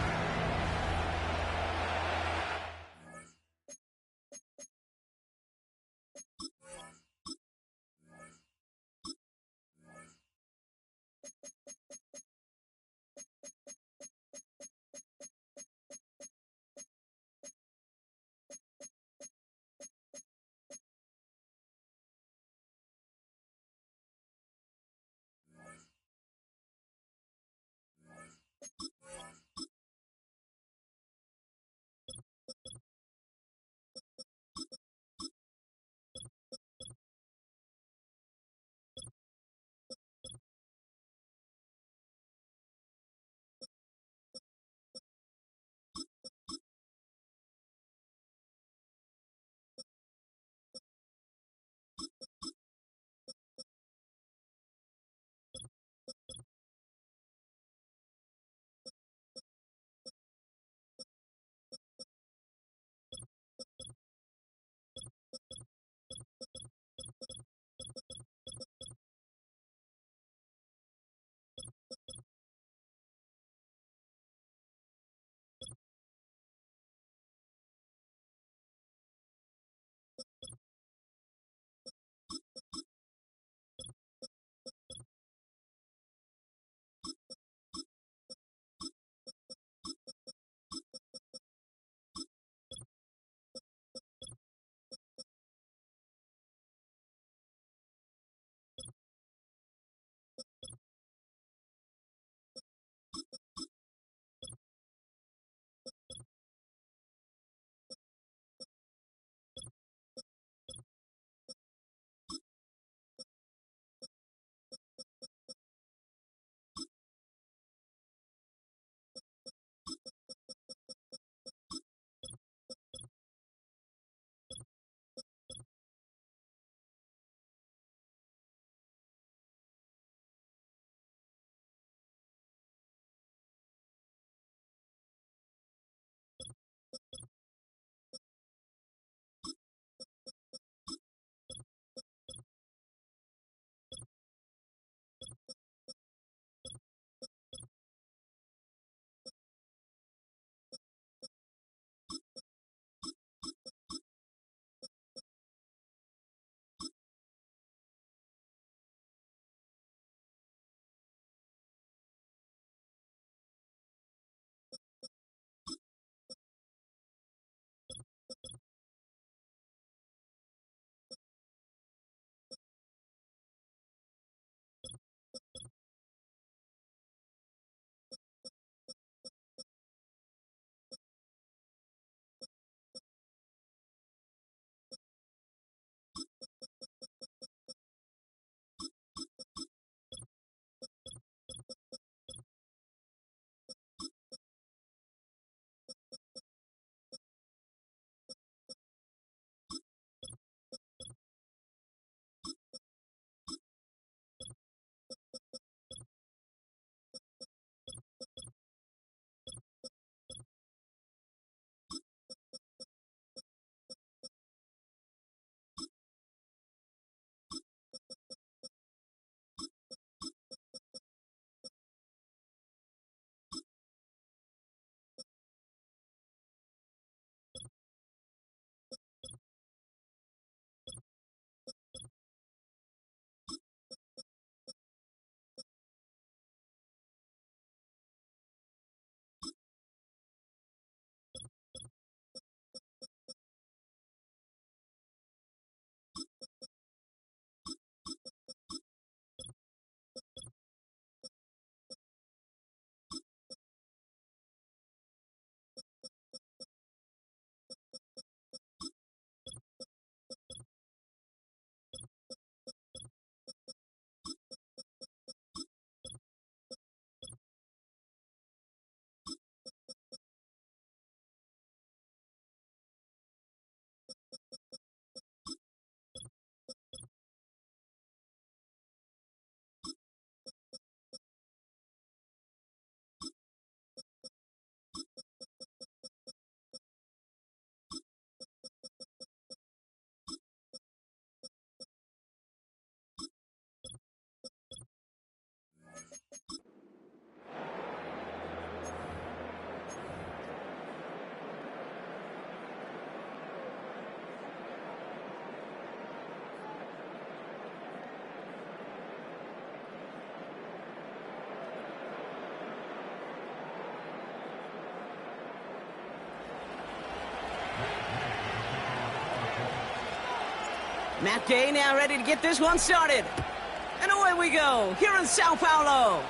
Matt Gay now ready to get this one started. And away we go, here in Sao Paulo.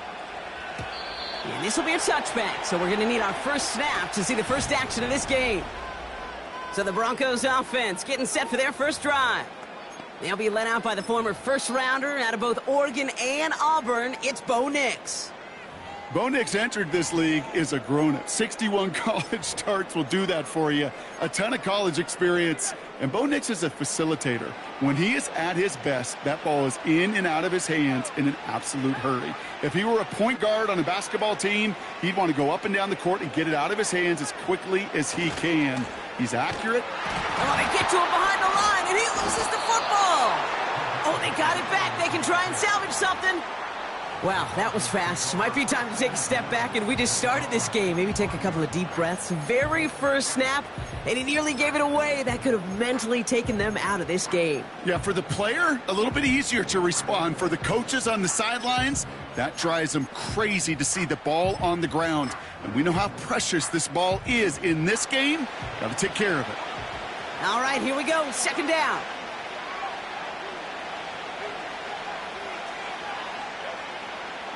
And this will be a touchback, so we're going to need our first snap to see the first action of this game. So the Broncos offense getting set for their first drive. They'll be led out by the former first-rounder out of both Oregon and Auburn. It's Bo Nix. Bo Nix entered this league as a grown-up. 61 college starts will do that for you. A ton of college experience. And Bo Nix is a facilitator. When he is at his best, that ball is in and out of his hands in an absolute hurry. If he were a point guard on a basketball team, he'd want to go up and down the court and get it out of his hands as quickly as he can. He's accurate. Oh, they get to him behind the line, and he loses the football. Oh, they got it back. They can try and salvage something. Wow, that was fast. Might be time to take a step back, and we just started this game. Maybe take a couple of deep breaths. Very first snap, and he nearly gave it away. That could have mentally taken them out of this game. Yeah, for the player, a little bit easier to respond. For the coaches on the sidelines, That drives them crazy to see the ball on the ground. And we know how precious this ball is in this game. Got to take care of it. All right, here we go. 2nd down.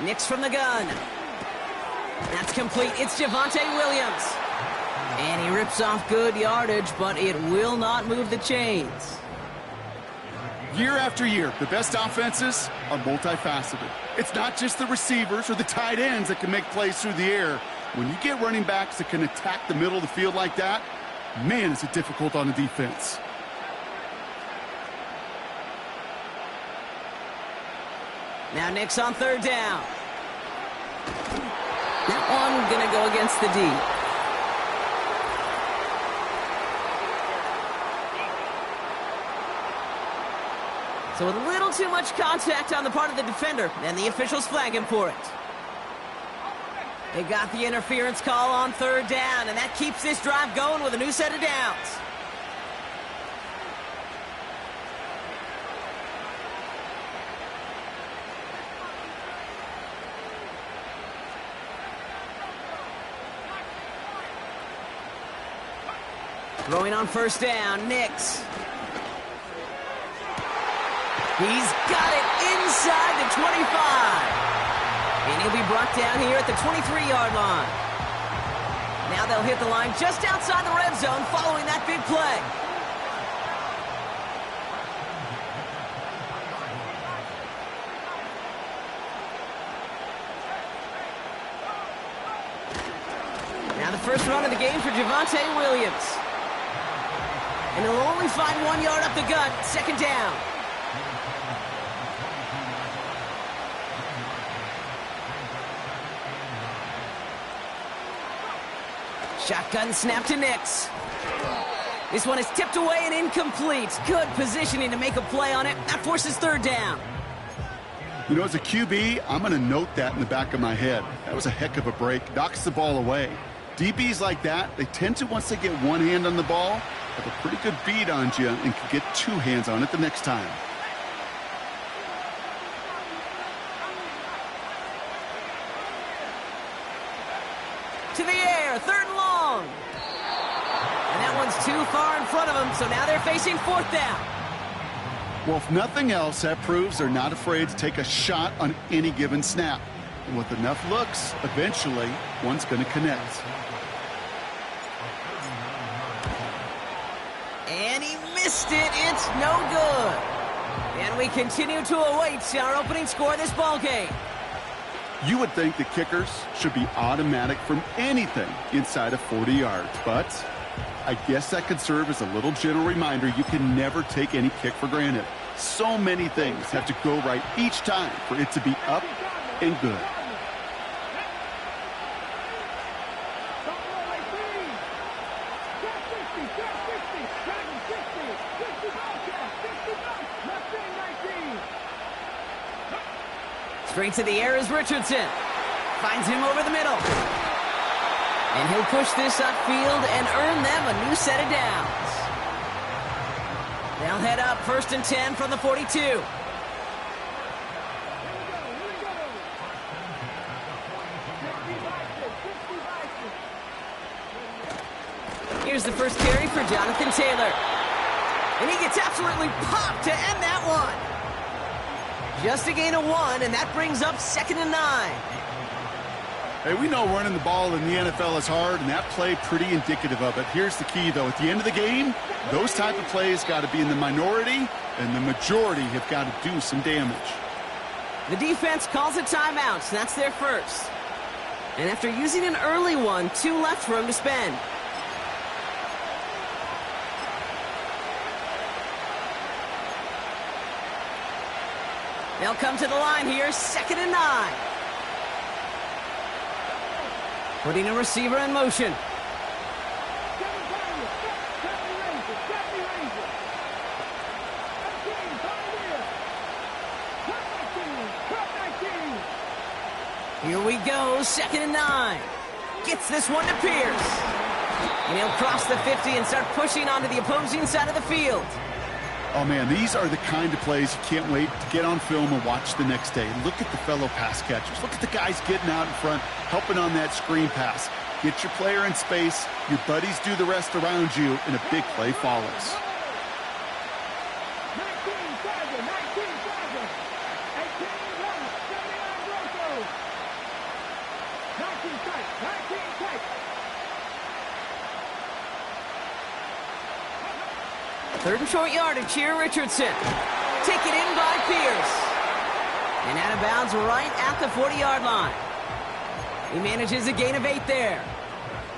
Nix from the gun. That's complete. It's Javonte Williams. And he rips off good yardage, but it will not move the chains. Year after year, the best offenses are multifaceted. It's not just the receivers or the tight ends that can make plays through the air. When you get running backs that can attack the middle of the field like that, man, is it difficult on the defense. Now Nix on 3rd down. That one going to go against the D. So with a little too much contact on the part of the defender, and the officials flag him for it. They got the interference call on 3rd down, and that keeps this drive going with a new set of downs. Throwing on 1st down, Nix. He's got it inside the 25. And he'll be brought down here at the 23-yard line. Now they'll hit the line just outside the red zone following that big play. Now the first run of the game for Javonte Williams. And he'll only find 1 yard up the gut, 2nd down. Shotgun snap to Nix. This one is tipped away and incomplete. Good positioning to make a play on it. That forces 3rd down. You know, as a QB, I'm going to note that in the back of my head. That was a heck of a break. Knocks the ball away. DBs like that, they tend to, once they get one hand on the ball, have a pretty good beat on you and can get 2 hands on it the next time. To the air, 3rd and long. And that one's too far in front of them, so now they're facing 4th down. Well, if nothing else, that proves they're not afraid to take a shot on any given snap. And with enough looks, eventually, one's going to connect. And he missed it. It's no good. And we continue to await our opening score of this ball game. You would think the kickers should be automatic from anything inside of 40 yards, but I guess that could serve as a little gentle reminder you can never take any kick for granted. So many things have to go right each time for it to be up and good. Straight to the air is Richardson. Finds him over the middle. And he'll push this upfield and earn them a new set of downs. They'll head up 1st and 10 from the 42. Here's the first carry for Jonathan Taylor. And he gets absolutely popped to end that one. Just a gain of 1, and that brings up 2nd and 9. Hey, we know running the ball in the NFL is hard, and that play pretty indicative of it. Here's the key, though. At the end of the game, those type of plays got to be in the minority, and the majority have got to do some damage. The defense calls a timeout, so that's their first. And after using an early one, 2 left for him to spend. They'll come to the line here, 2nd and 9. Putting a receiver in motion. Here we go, 2nd and 9. Gets this one to Pierce. And he'll cross the 50 and start pushing onto the opposing side of the field. Oh, man, these are the kind of plays you can't wait to get on film and watch the next day. Look at the fellow pass catchers. Look at the guys getting out in front, helping on that screen pass. Get your player in space, your buddies do the rest around you, and a big play follows. Third and short yardage here, Richardson. Taken in by Pierce. And out of bounds right at the 40-yard line. He manages a gain of 8 there.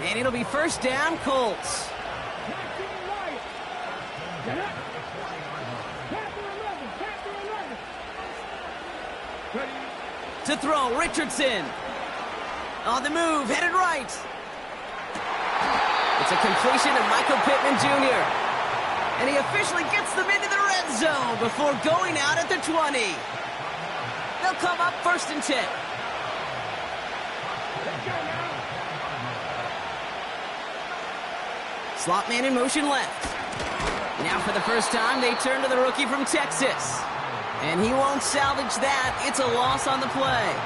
And it'll be first down, Colts. To throw, Richardson. On the move, headed right. It's a completion of Michael Pittman Jr. And he officially gets them into the red zone before going out at the 20. They'll come up first and 10. Slot man in motion left. Now for the first time, they turn to the rookie from Texas. And he won't salvage that. It's a loss on the play.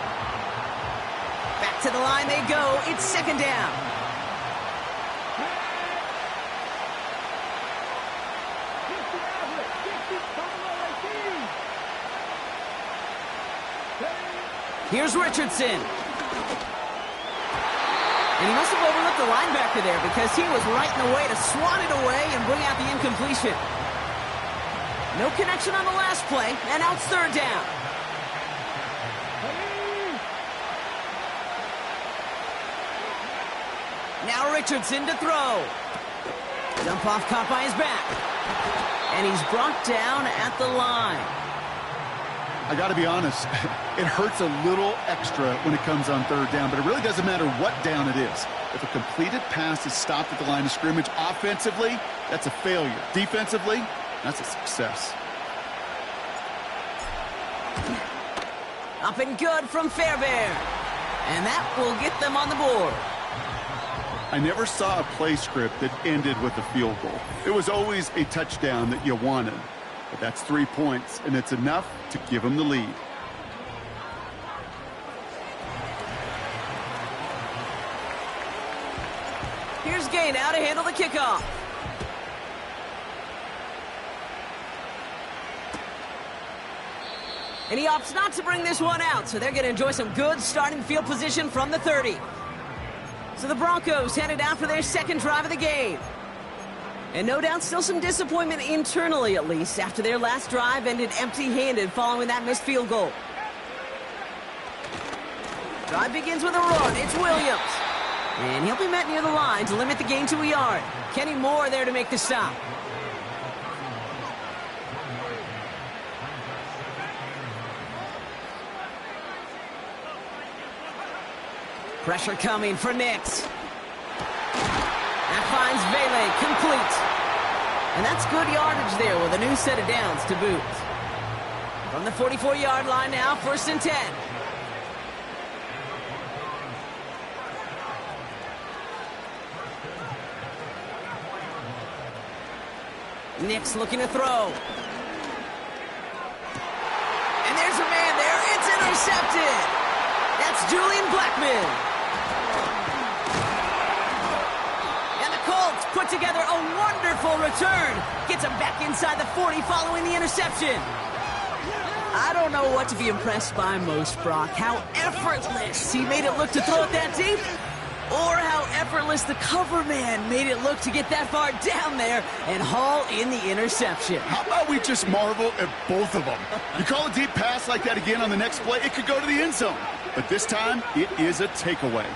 Back to the line they go. It's second down. Here's Richardson. And he must have overlooked the linebacker there because he was right in the way to swat it away and bring out the incompletion. No connection on the last play, and now it's third down. Now Richardson to throw. Dump off caught by his back. And he's brought down at the line. I got to be honest, it hurts a little extra when it comes on third down, but it really doesn't matter what down it is. If a completed pass is stopped at the line of scrimmage, offensively, that's a failure. Defensively, that's a success. Up and good from Fairbairn. And that will get them on the board. I never saw a play script that ended with a field goal. It was always a touchdown that you wanted. But that's 3 points, and it's enough to give them the lead. Here's Gay now to handle the kickoff. And he opts not to bring this one out, so they're going to enjoy some good starting field position from the 30. So the Broncos headed out for their second drive of the game. And no doubt still some disappointment internally, at least, after their last drive ended empty-handed following that missed field goal. Drive begins with a run. It's Williams. And he'll be met near the line to limit the gain to a yard. Kenny Moore there to make the stop. Pressure coming for Nix. That finds Vele, complete. And that's good yardage there with a new set of downs to boot. From the 44-yard line now, first and 10. Nix looking to throw. And there's a man there. It's intercepted. That's Julian Blackman. Put together a wonderful return. Gets him back inside the 40 following the interception. I don't know what to be impressed by most, Brock. How effortless he made it look to throw it that deep, or how effortless the cover man made it look to get that far down there and haul in the interception. How about we just marvel at both of them? You call a deep pass like that again on the next play, it could go to the end zone. But this time, it is a takeaway.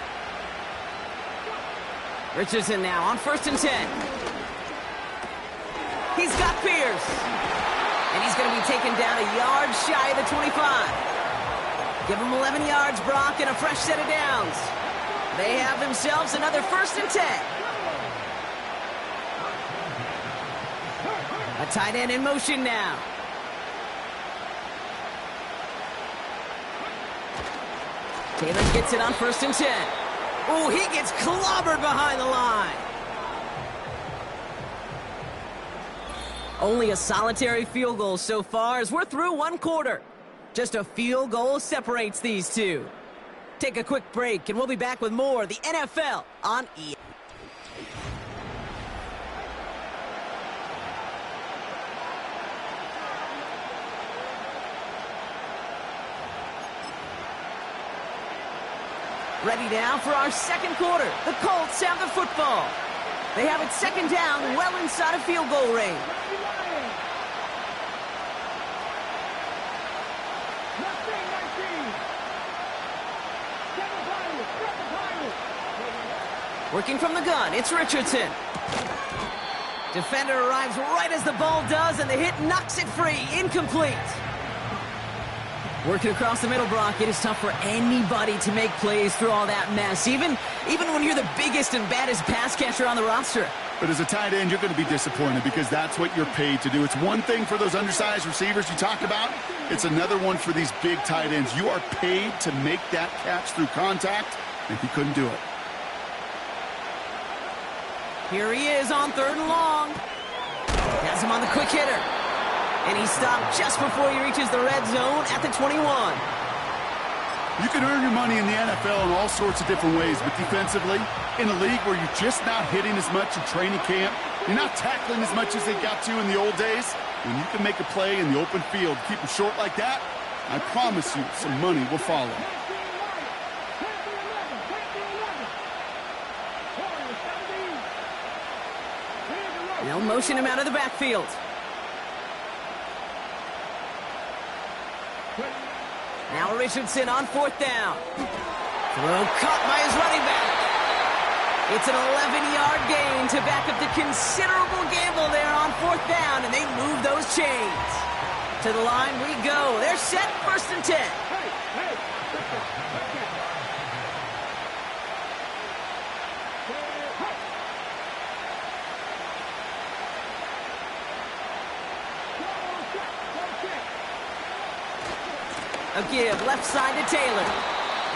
Richardson now on first and 10. He's got Pierce. And he's going to be taken down a yard shy of the 25. Give him 11 yards, Brock, and a fresh set of downs. They have themselves another first and 10. A tight end in motion now. Taylor gets it on first and 10. Oh, he gets clobbered behind the line. Only a solitary field goal so far as we're through one quarter. Just a field goal separates these two. Take a quick break, and we'll be back with more of the NFL on EA. Ready now for our second quarter. The Colts have the football. They have it second down, well inside of field goal range. Working from the gun, it's Richardson. Defender arrives right as the ball does, and the hit knocks it free. Incomplete. Working across the middle, Brock, it is tough for anybody to make plays through all that mess, even when you're the biggest and baddest pass catcher on the roster. But as a tight end, you're going to be disappointed because that's what you're paid to do. It's one thing for those undersized receivers you talked about. It's another one for these big tight ends. You are paid to make that catch through contact, and he couldn't do it. Here he is on 3rd and long. Has him on the quick hitter. And he stopped just before he reaches the red zone at the 21. You can earn your money in the NFL in all sorts of different ways, but defensively, in a league where you're just not hitting as much in training camp, you're not tackling as much as they got to in the old days, when you can make a play in the open field, keep them short like that, I promise you some money will follow. They'll motion him out of the backfield. Now Richardson on 4th down. Throw caught by his running back. It's an 11-yard gain to back up the considerable gamble there on 4th down, and they move those chains. To the line we go. They're set, 1st and 10. A give left side to Taylor.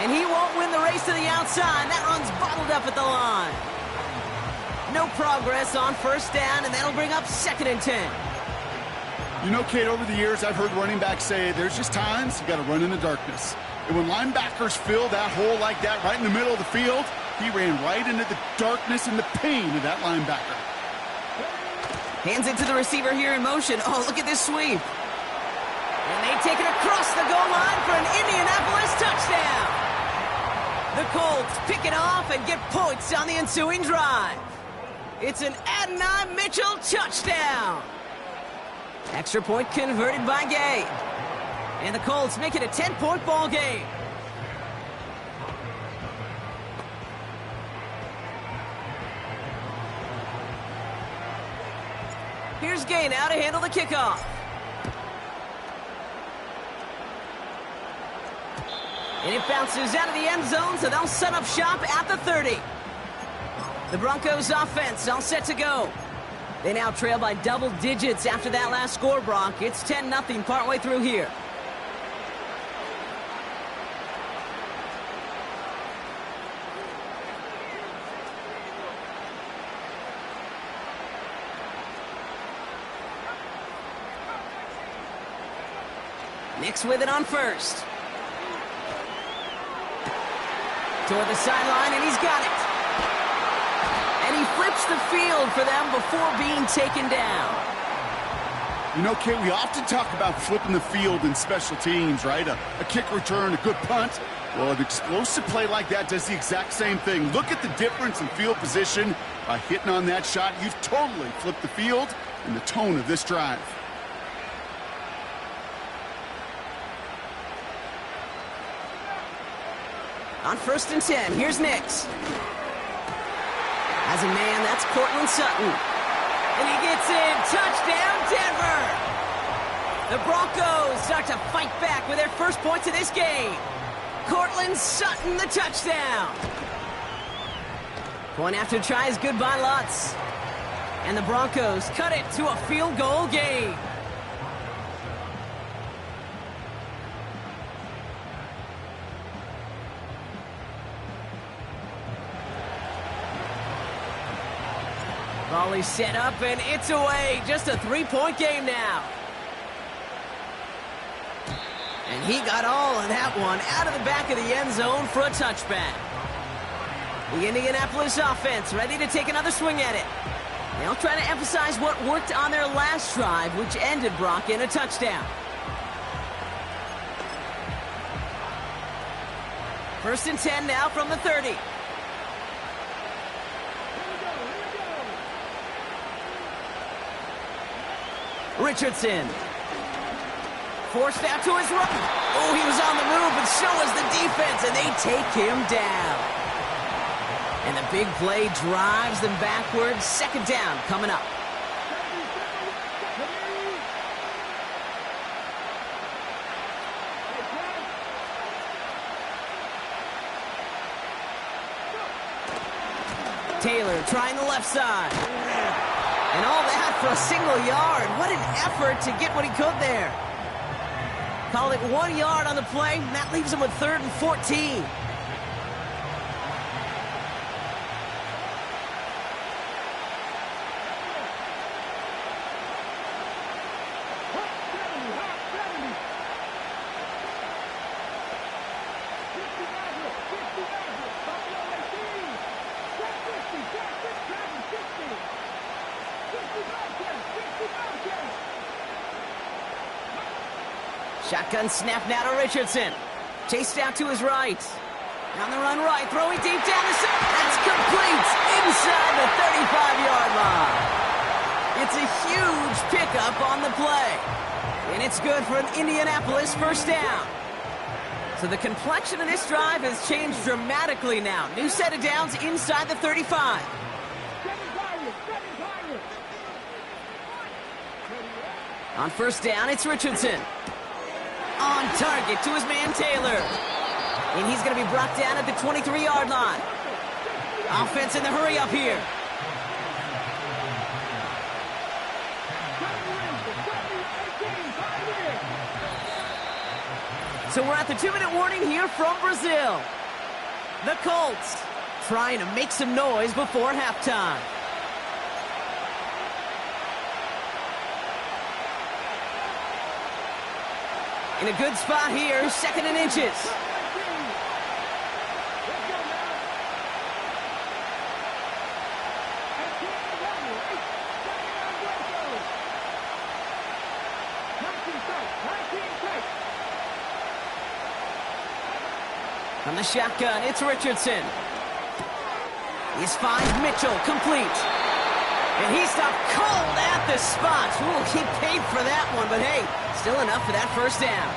And he won't win the race to the outside. That run's bottled up at the line. No progress on 1st down, and that'll bring up 2nd and 10. You know, Kate, over the years, I've heard running backs say there's just times you got to run in the darkness. And when linebackers fill that hole like that right in the middle of the field, he ran right into the darkness and the pain of that linebacker. Hands it to the receiver here in motion. Oh, look at this sweep. And they take it across the goal line for an Indianapolis touchdown. The Colts pick it off and get points on the ensuing drive. It's an Adonai Mitchell touchdown. Extra point converted by Gay. And the Colts make it a 10-point ball game. Here's Gay now to handle the kickoff. And it bounces out of the end zone, so they'll set up shop at the 30. The Broncos offense all set to go. They now trail by double digits after that last score, Brock. It's 10-0 partway through here. Nix with it on 1st. Toward the sideline, and he's got it. And he flips the field for them before being taken down. You know, Kate, we often talk about flipping the field in special teams, right? A kick return, a good punt. Well, an explosive play like that does the exact same thing. Look at the difference in field position. By hitting on that shot, you've totally flipped the field and the tone of this drive. On 1st and 10, here's Nix. As a man, that's Cortland Sutton. And he gets in. Touchdown, Denver! The Broncos start to fight back with their first points of this game. Cortland Sutton, the touchdown. Point after try is good by Lutz. And the Broncos cut it to a field goal game. Volley set up, and it's away. Just a three-point game now. And he got all of that one out of the back of the end zone for a touchback. The Indianapolis offense ready to take another swing at it. They'll try to emphasize what worked on their last drive, which ended, Brock, in a touchdown. First and 10 now from the 30. Richardson. Forced out to his right. Oh, he was on the move, but so was the defense, and they take him down. And the big play drives them backwards. Second down coming up. Taylor trying the left side. And all that for a single yard. What an effort to get what he could there. Call it 1 yard on the play. And that leaves him with 3rd and 14. Shotgun snap now to Richardson. Chased out to his right. On the run right, throwing deep down the center. That's complete inside the 35-yard line. It's a huge pickup on the play. And it's good for an Indianapolis first down. So the complexion of this drive has changed dramatically now. New set of downs inside the 35. On first down, it's Richardson. On target to his man Taylor. And he's going to be brought down at the 23-yard line. Offense in the hurry up here. So we're at the 2-minute warning here from Brazil. The Colts trying to make some noise before halftime. In a good spot here, 2nd and inches. From the shotgun, it's Richardson. He finds Mitchell, complete. And he stopped cold at the spot. Ooh, he paid for that one, but hey, still enough for that first down.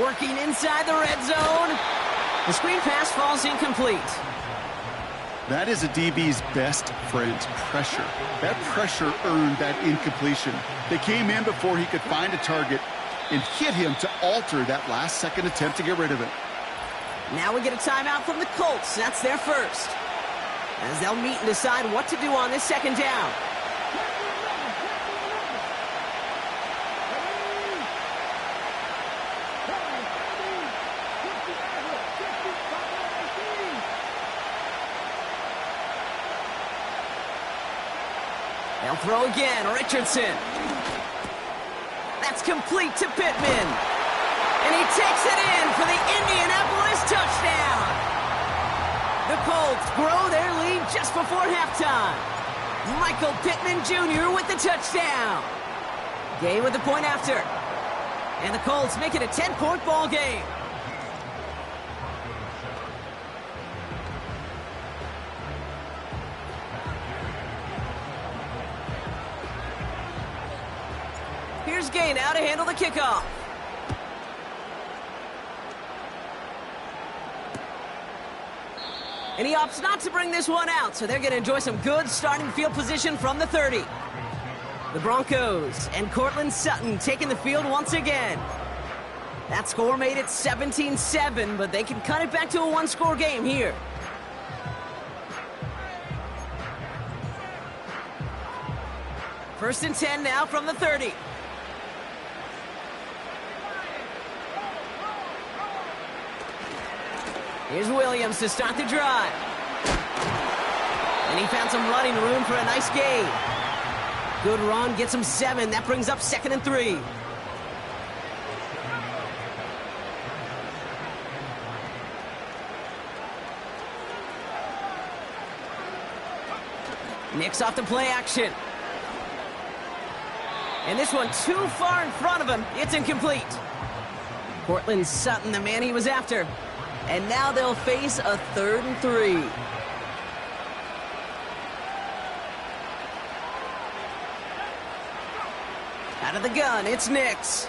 Working inside the red zone. The screen pass falls incomplete. That is a DB's best friend, pressure. That pressure earned that incompletion. They came in before he could find a target and hit him to alter that last-second attempt to get rid of it. Now we get a timeout from the Colts. That's their first. As they'll meet and decide what to do on this second down. They'll throw again, Richardson. That's complete to Pittman. And he takes it in for the Indianapolis touchdown. The Colts grow their lead just before halftime. Michael Pittman Jr. with the touchdown. Game with the point after. And the Colts make it a 10-point ball game. Here's Gay now to handle the kickoff. And he opts not to bring this one out, so they're going to enjoy some good starting field position from the 30. The Broncos and Cortland Sutton taking the field once again. That score made it 17-7, but they can cut it back to a one-score game here. First and 10 now from the 30. Here's Williams to start the drive. And he found some running room for a nice gain. Good run, gets him 7. That brings up 2nd and 3. Nix off the play action. And this one too far in front of him. It's incomplete. Cortland Sutton, the man he was after. And now they'll face a 3rd and 3. Out of the gun, it's Nix.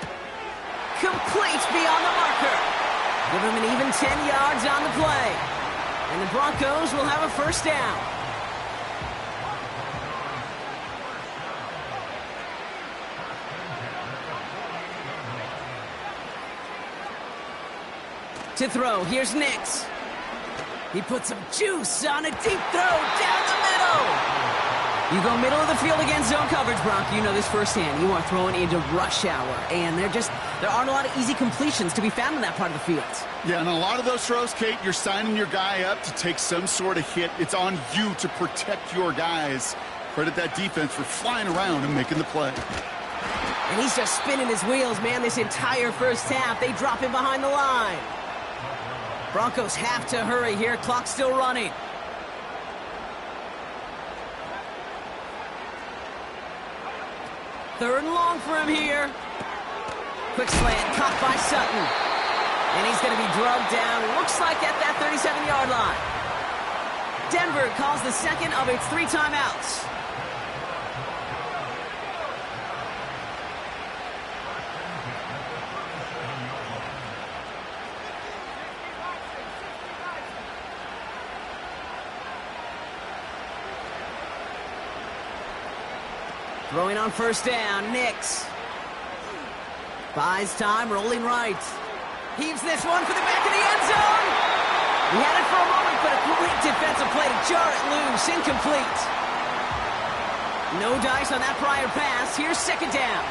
Complete beyond the marker. Give him an even 10 yards on the play. And the Broncos will have a first down. To throw, here's Nix. He puts some juice on a deep throw down the middle. You go middle of the field against zone coverage, Bronk. You know this firsthand. You are throwing into rush hour, and there aren't a lot of easy completions to be found in that part of the field. Yeah, and a lot of those throws, Kate, you're signing your guy up to take some sort of hit. It's on you to protect your guys. Credit that defense for flying around and making the play. And he's just spinning his wheels, man, this entire first half. They drop him behind the line. Broncos have to hurry here. Clock's still running. Third and long for him here. Quick slant, caught by Sutton. And he's going to be drugged down, looks like at that 37-yard line. Denver calls the second of its 3 timeouts. Throwing on first down, Nix. Buys time, rolling right. Heaves this one for the back of the end zone. He had it for a moment, but a great defensive play to jar it loose. Incomplete. No dice on that prior pass. Here's 2nd down.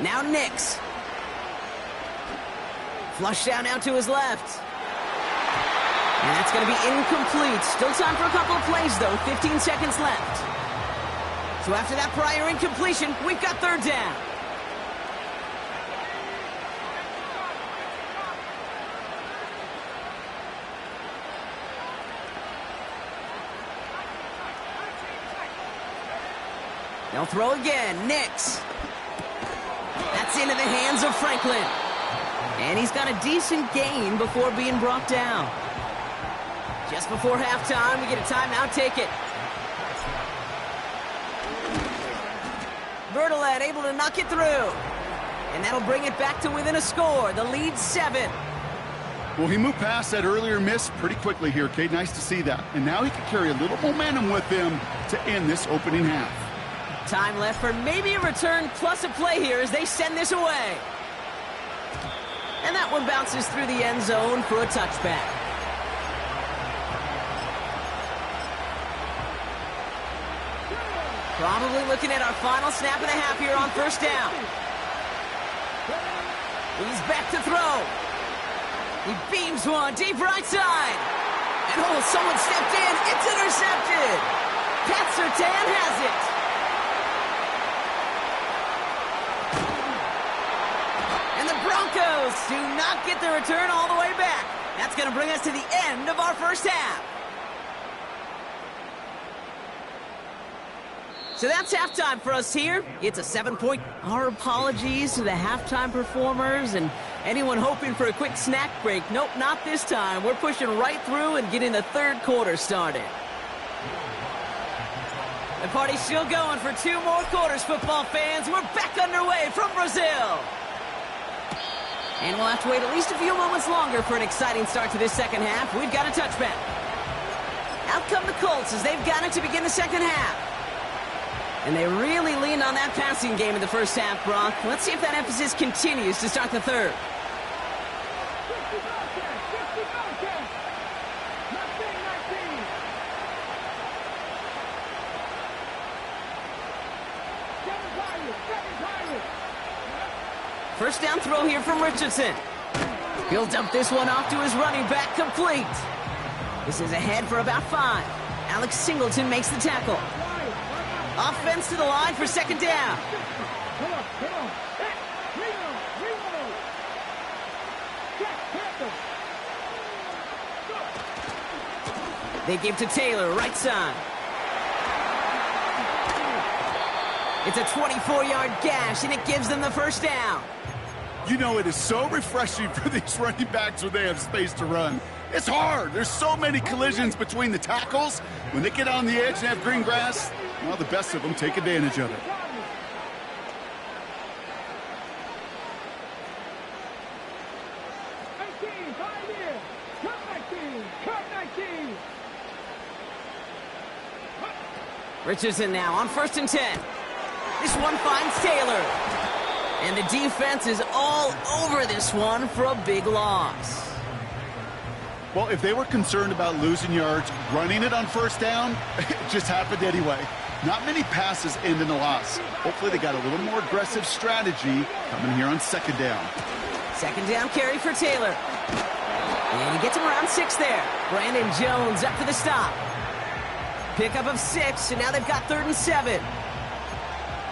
Now Nix. Flush down out to his left. And that's going to be incomplete. Still time for a couple of plays, though. 15 seconds left. So after that prior incompletion, we've got 3rd down. They'll throw again. Nix. That's into the hands of Franklin. And he's got a decent gain before being brought down. Just before halftime, we get a timeout. Take it. Bertolet able to knock it through. And that'll bring it back to within a score. The lead 7. Well, he moved past that earlier miss pretty quickly here, Kate. Nice to see that. And now he can carry a little momentum with him to end this opening half. Time left for maybe a return plus a play here as they send this away. And that one bounces through the end zone for a touchback. Probably looking at our final snap and a half here on first down. He's back to throw. He beams one deep right side. And oh, someone stepped in. It's intercepted. Pat Surtain has it. And the Broncos do not get the return all the way back. That's going to bring us to the end of our first half. So that's halftime for us here. It's a 7-point. Our apologies to the halftime performers and anyone hoping for a quick snack break. Nope, not this time. We're pushing right through and getting the third quarter started. The party's still going for 2 more quarters, football fans. We're back underway from Brazil. And we'll have to wait at least a few moments longer for an exciting start to this second half. We've got a touchback. Out come the Colts as they've got it to begin the second half. And they really leaned on that passing game in the first half, Brock. Let's see if that emphasis continues to start the third. First down throw here from Richardson. He'll dump this one off to his running back, complete. This is ahead for about 5. Alex Singleton makes the tackle. Offense to the line for second down. They give to Taylor, right side. It's a 24-yard gash, and it gives them the first down. You know, it is so refreshing for these running backs when they have space to run. It's hard. There's so many collisions between the tackles. When they get on the edge and have green grass, well, the best of them take advantage of it. Richardson now on 1st and 10. This one finds Taylor. And the defense is all over this one for a big loss. Well, if they were concerned about losing yards, running it on first down, it just happened anyway. Not many passes end in a loss. Hopefully they got a little more aggressive strategy coming here on second down. Second down carry for Taylor. And he gets him around 6 there. Brandon Jones up for the stop. Pickup of 6, and now they've got 3rd and 7.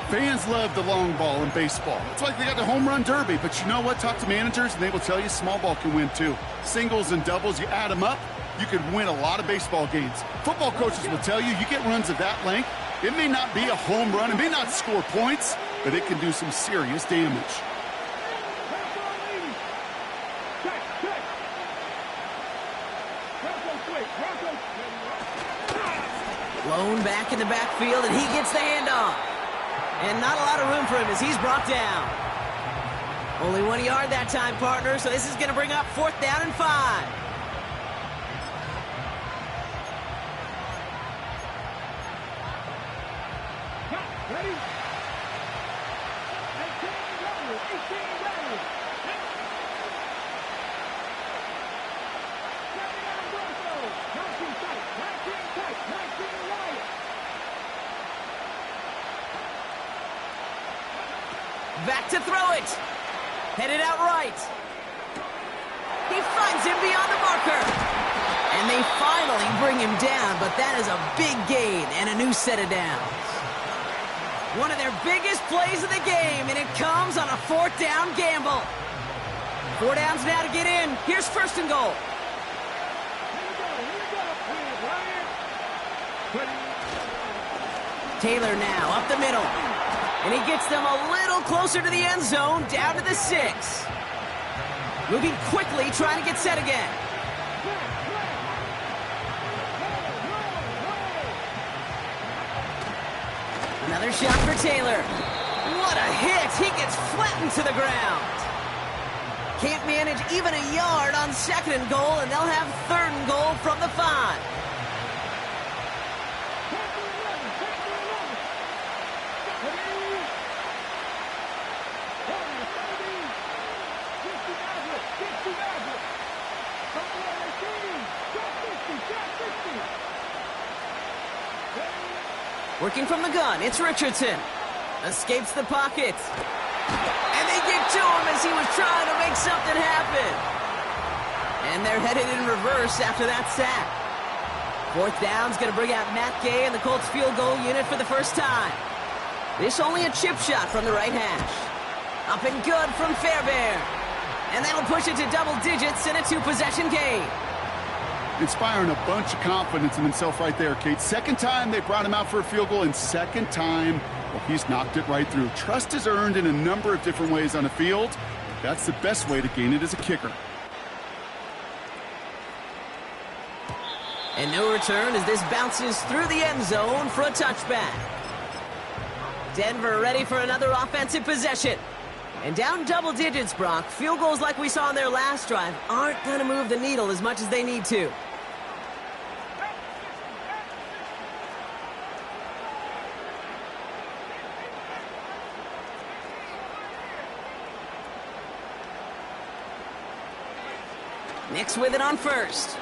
Fans love the long ball in baseball. It's like they got the home run derby, but you know what? Talk to managers, and they will tell you small ball can win too. Singles and doubles, you add them up, you could win a lot of baseball games. Football coaches will tell you, you get runs of that length, it may not be a home run, it may not score points, but it can do some serious damage. Blown back in the backfield, and he gets the handoff. And not a lot of room for him as he's brought down. Only 1 yard that time, partner, so this is going to bring up 4th down and 5. Ready? 18 ready. Back to throw it. Headed out right. He finds him beyond the marker. And they finally bring him down, but that is a big gain and a new set of downs. One of their biggest plays of the game, and it comes on a 4th down gamble. 4 downs now to get in. Here's 1st and goal. Taylor now up the middle. And he gets them a little closer to the end zone, down to the 6. Moving quickly, trying to get set again. Another shot for Taylor. What a hit! He gets flattened to the ground. Can't manage even a yard on 2nd and goal, and they'll have 3rd and goal from the 5. Working from the gun, it's Richardson. Escapes the pocket. And they get to him as he was trying to make something happen. And they're headed in reverse after that sack. 4th down's going to bring out Matt Gay and the Colts field goal unit for the first time. This only a chip shot from the right hash. Up and good from Fairbairn. And that'll push it to double digits in a 2-possession game. Inspiring a bunch of confidence in himself right there, Kate. 2nd time they brought him out for a field goal, and 2nd time, well, he's knocked it right through. Trust is earned in a number of different ways on the field. That's the best way to gain it as a kicker. And no return as this bounces through the end zone for a touchback. Denver ready for another offensive possession. And down double digits, Brock. Field goals like we saw in their last drive aren't going to move the needle as much as they need to. Nix with it on 1st.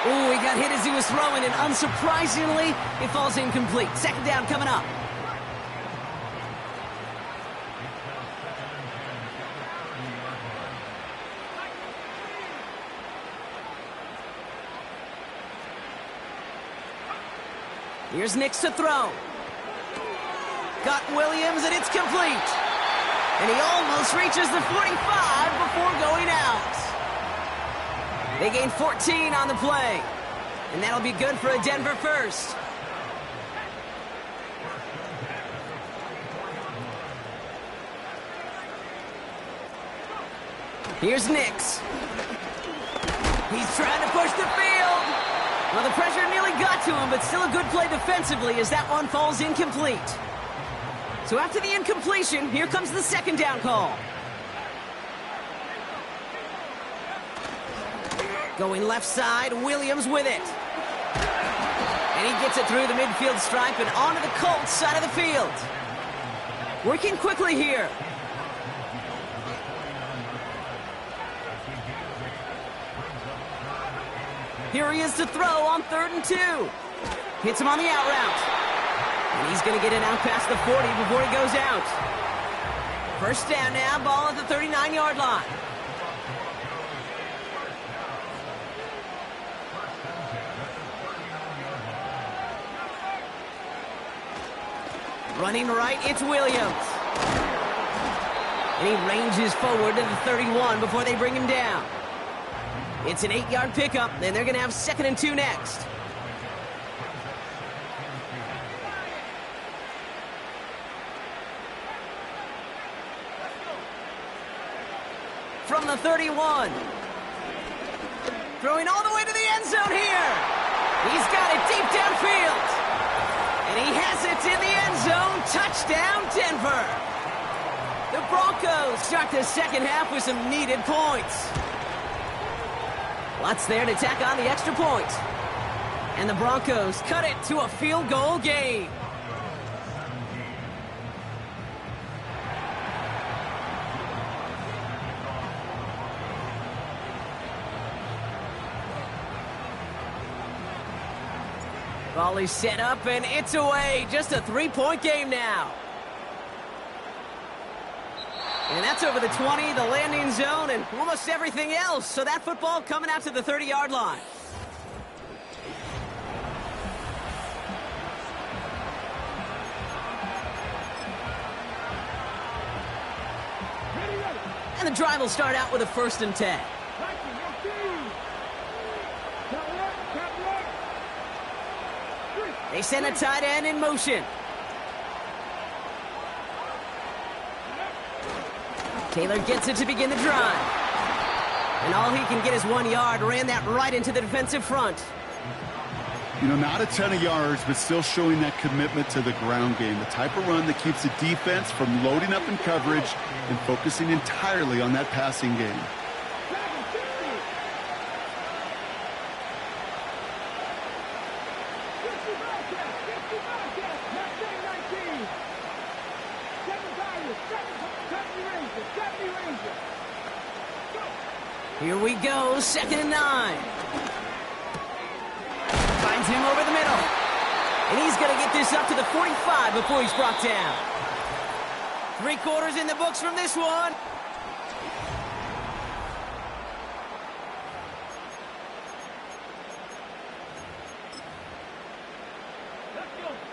Ooh, he got hit as he was throwing, and unsurprisingly, it falls incomplete. Second down coming up. Here's Nix to throw. Got Williams, and it's complete. And he almost reaches the 45 before going out. They gain 14 on the play. And that'll be good for a Denver first. Here's Nix. He's trying to push the field. Well, the pressure nearly got to him, but still a good play defensively as that one falls incomplete. So after the incompletion, here comes the second down call. Going left side, Williams with it. And he gets it through the midfield stripe and onto the Colts side of the field. Working quickly here. Here he is to throw on 3rd and 2. Hits him on the out route. And he's going to get it out past the 40 before he goes out. First down now, ball at the 39-yard line. Running right, it's Williams. And he ranges forward to the 31 before they bring him down. It's an 8-yard pickup, and they're going to have 2nd and 2 next. From the 31. Throwing all the way to the end zone here. He's got it deep downfield. And he has it in the end zone. Touchdown, Denver. The Broncos start the second half with some needed points. Lots there to tack on the extra point. And the Broncos cut it to a field goal game. Ball is set up and it's away. Just a 3-point game now. And that's over the 20, the landing zone, and almost everything else. So that football coming out to the 30-yard line. And the drive will start out with a 1st and 10. They send a tight end in motion. Taylor gets it to begin the drive. And all he can get is 1 yard. Ran that right into the defensive front. You know, not a ton of yards, but still showing that commitment to the ground game. The type of run that keeps the defense from loading up in coverage and focusing entirely on that passing game. Here we go, 2nd and 9. Finds him over the middle. And he's going to get this up to the 45 before he's brought down. 3 quarters in the books from this one.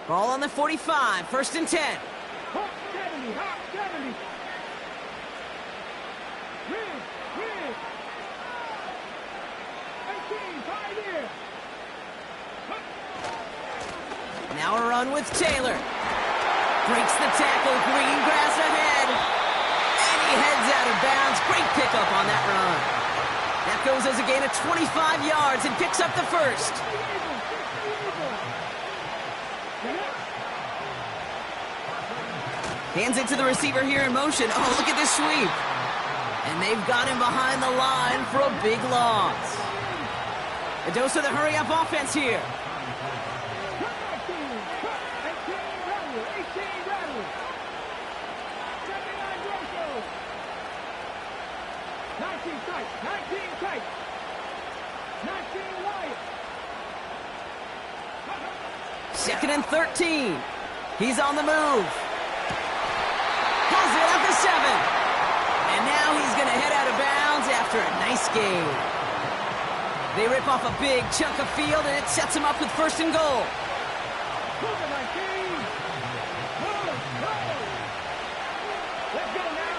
Ball on the 45, 1st and 10. Hot 70, hot 70. Ridge, ridge. 18, right here. Now a run with Taylor. Breaks the tackle, green grass ahead. And he heads out of bounds. Great pickup on that run. That goes as a gain of 25 yards and picks up the 1st. Hands it to the receiver here in motion. Oh, look at this sweep. And they've got him behind the line for a big loss. A dose of the hurry-up offense here. 19 tight, 19 tight. 19 wide. and 13. He's on the move. Pulls it up to 7. And now he's going to head out of bounds after a nice game. They rip off a big chunk of field, and it sets him up with 1st and goal. Let's go now.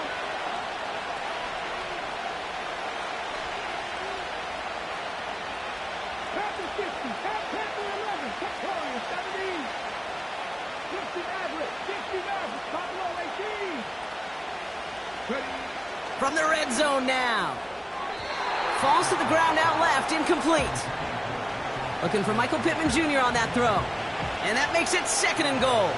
Pass to 60. Pass to 11. Keep going. 70. 60 average. 60 average. Top low 18. Ready. From the red zone now. Falls to the ground out left, incomplete. Looking for Michael Pittman Jr. on that throw. And that makes it 2nd and goal.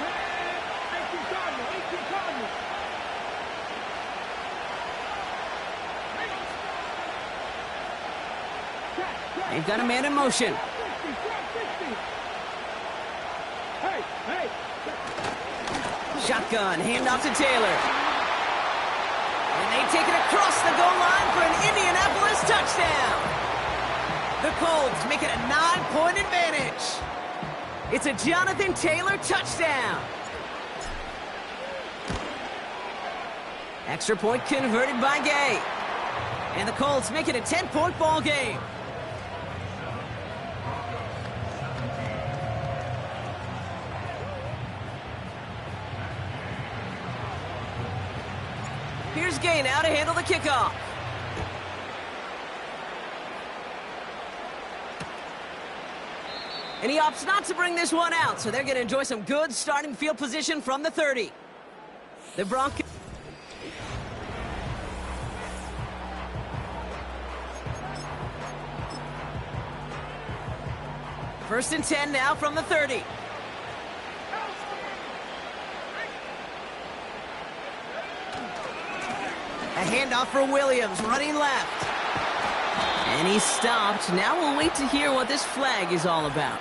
18 Cardinals. 18 Cardinals. They've got a man in motion. 60. Hey, hey. Shotgun, handoff to Taylor. And they take it across the goal line for an Indianapolis touchdown. The Colts make it a 9-point advantage. It's a Jonathan Taylor touchdown. Extra point converted by Gay. And the Colts make it a 10-point ball game. Here's Gay now to handle the kickoff. And he opts not to bring this one out, so they're going to enjoy some good starting field position from the 30. The Broncos. First and 10 now from the 30. A handoff for Williams, running left. And he stopped. Now we'll wait to hear what this flag is all about.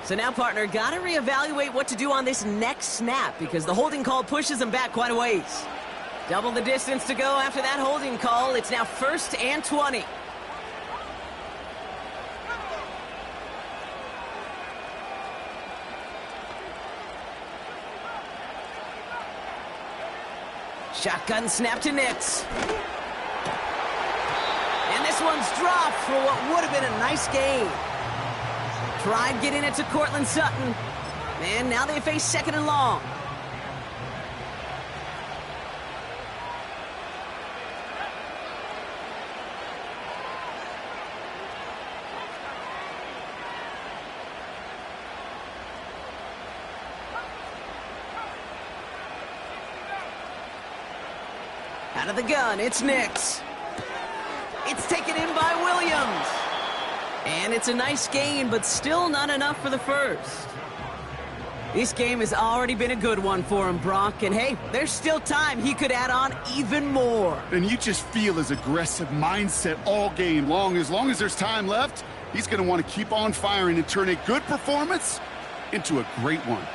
So now, partner, got to reevaluate what to do on this next snap because the holding call pushes him back quite a ways. Double the distance to go after that holding call. It's now 1st and 20. Shotgun snap to Nix. And this one's dropped for what would have been a nice game. Tried getting it to Cortland Sutton. And now they face 2nd and long. Out of the gun, it's Nix. It's taken in by Williams. And it's a nice gain, but still not enough for the first. This game has already been a good one for him, Brock. And hey, there's still time he could add on even more. And you just feel his aggressive mindset all game long. As long as there's time left, he's going to want to keep on firing and turn a good performance into a great one.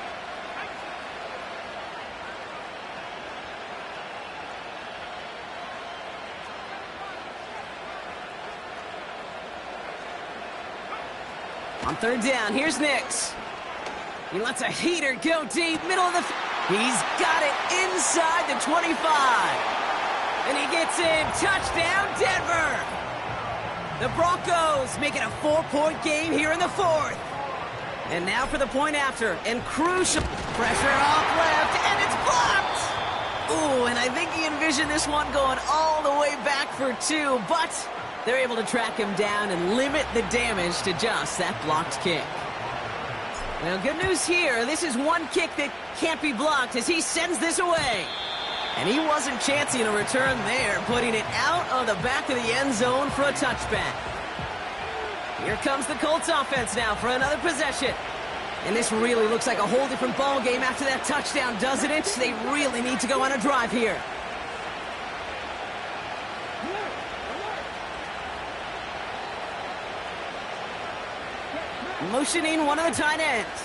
On 3rd down, here's Nix. He lets a heater go deep, middle of the... He's got it inside the 25. And he gets in. Touchdown, Denver. The Broncos make it a 4-point game here in the 4th. And now for the point after. And crucial pressure off left, and it's blocked. Ooh, and I think he envisioned this one going all the way back for 2, but... they're able to track him down and limit the damage to just that blocked kick. Well, good news here. This is one kick that can't be blocked as he sends this away. And he wasn't chancing a return there, putting it out of the back of the end zone for a touchback. Here comes the Colts offense now for another possession. And this really looks like a whole different ball game after that touchdown, doesn't it? They really need to go on a drive here. Motioning one of the tight ends.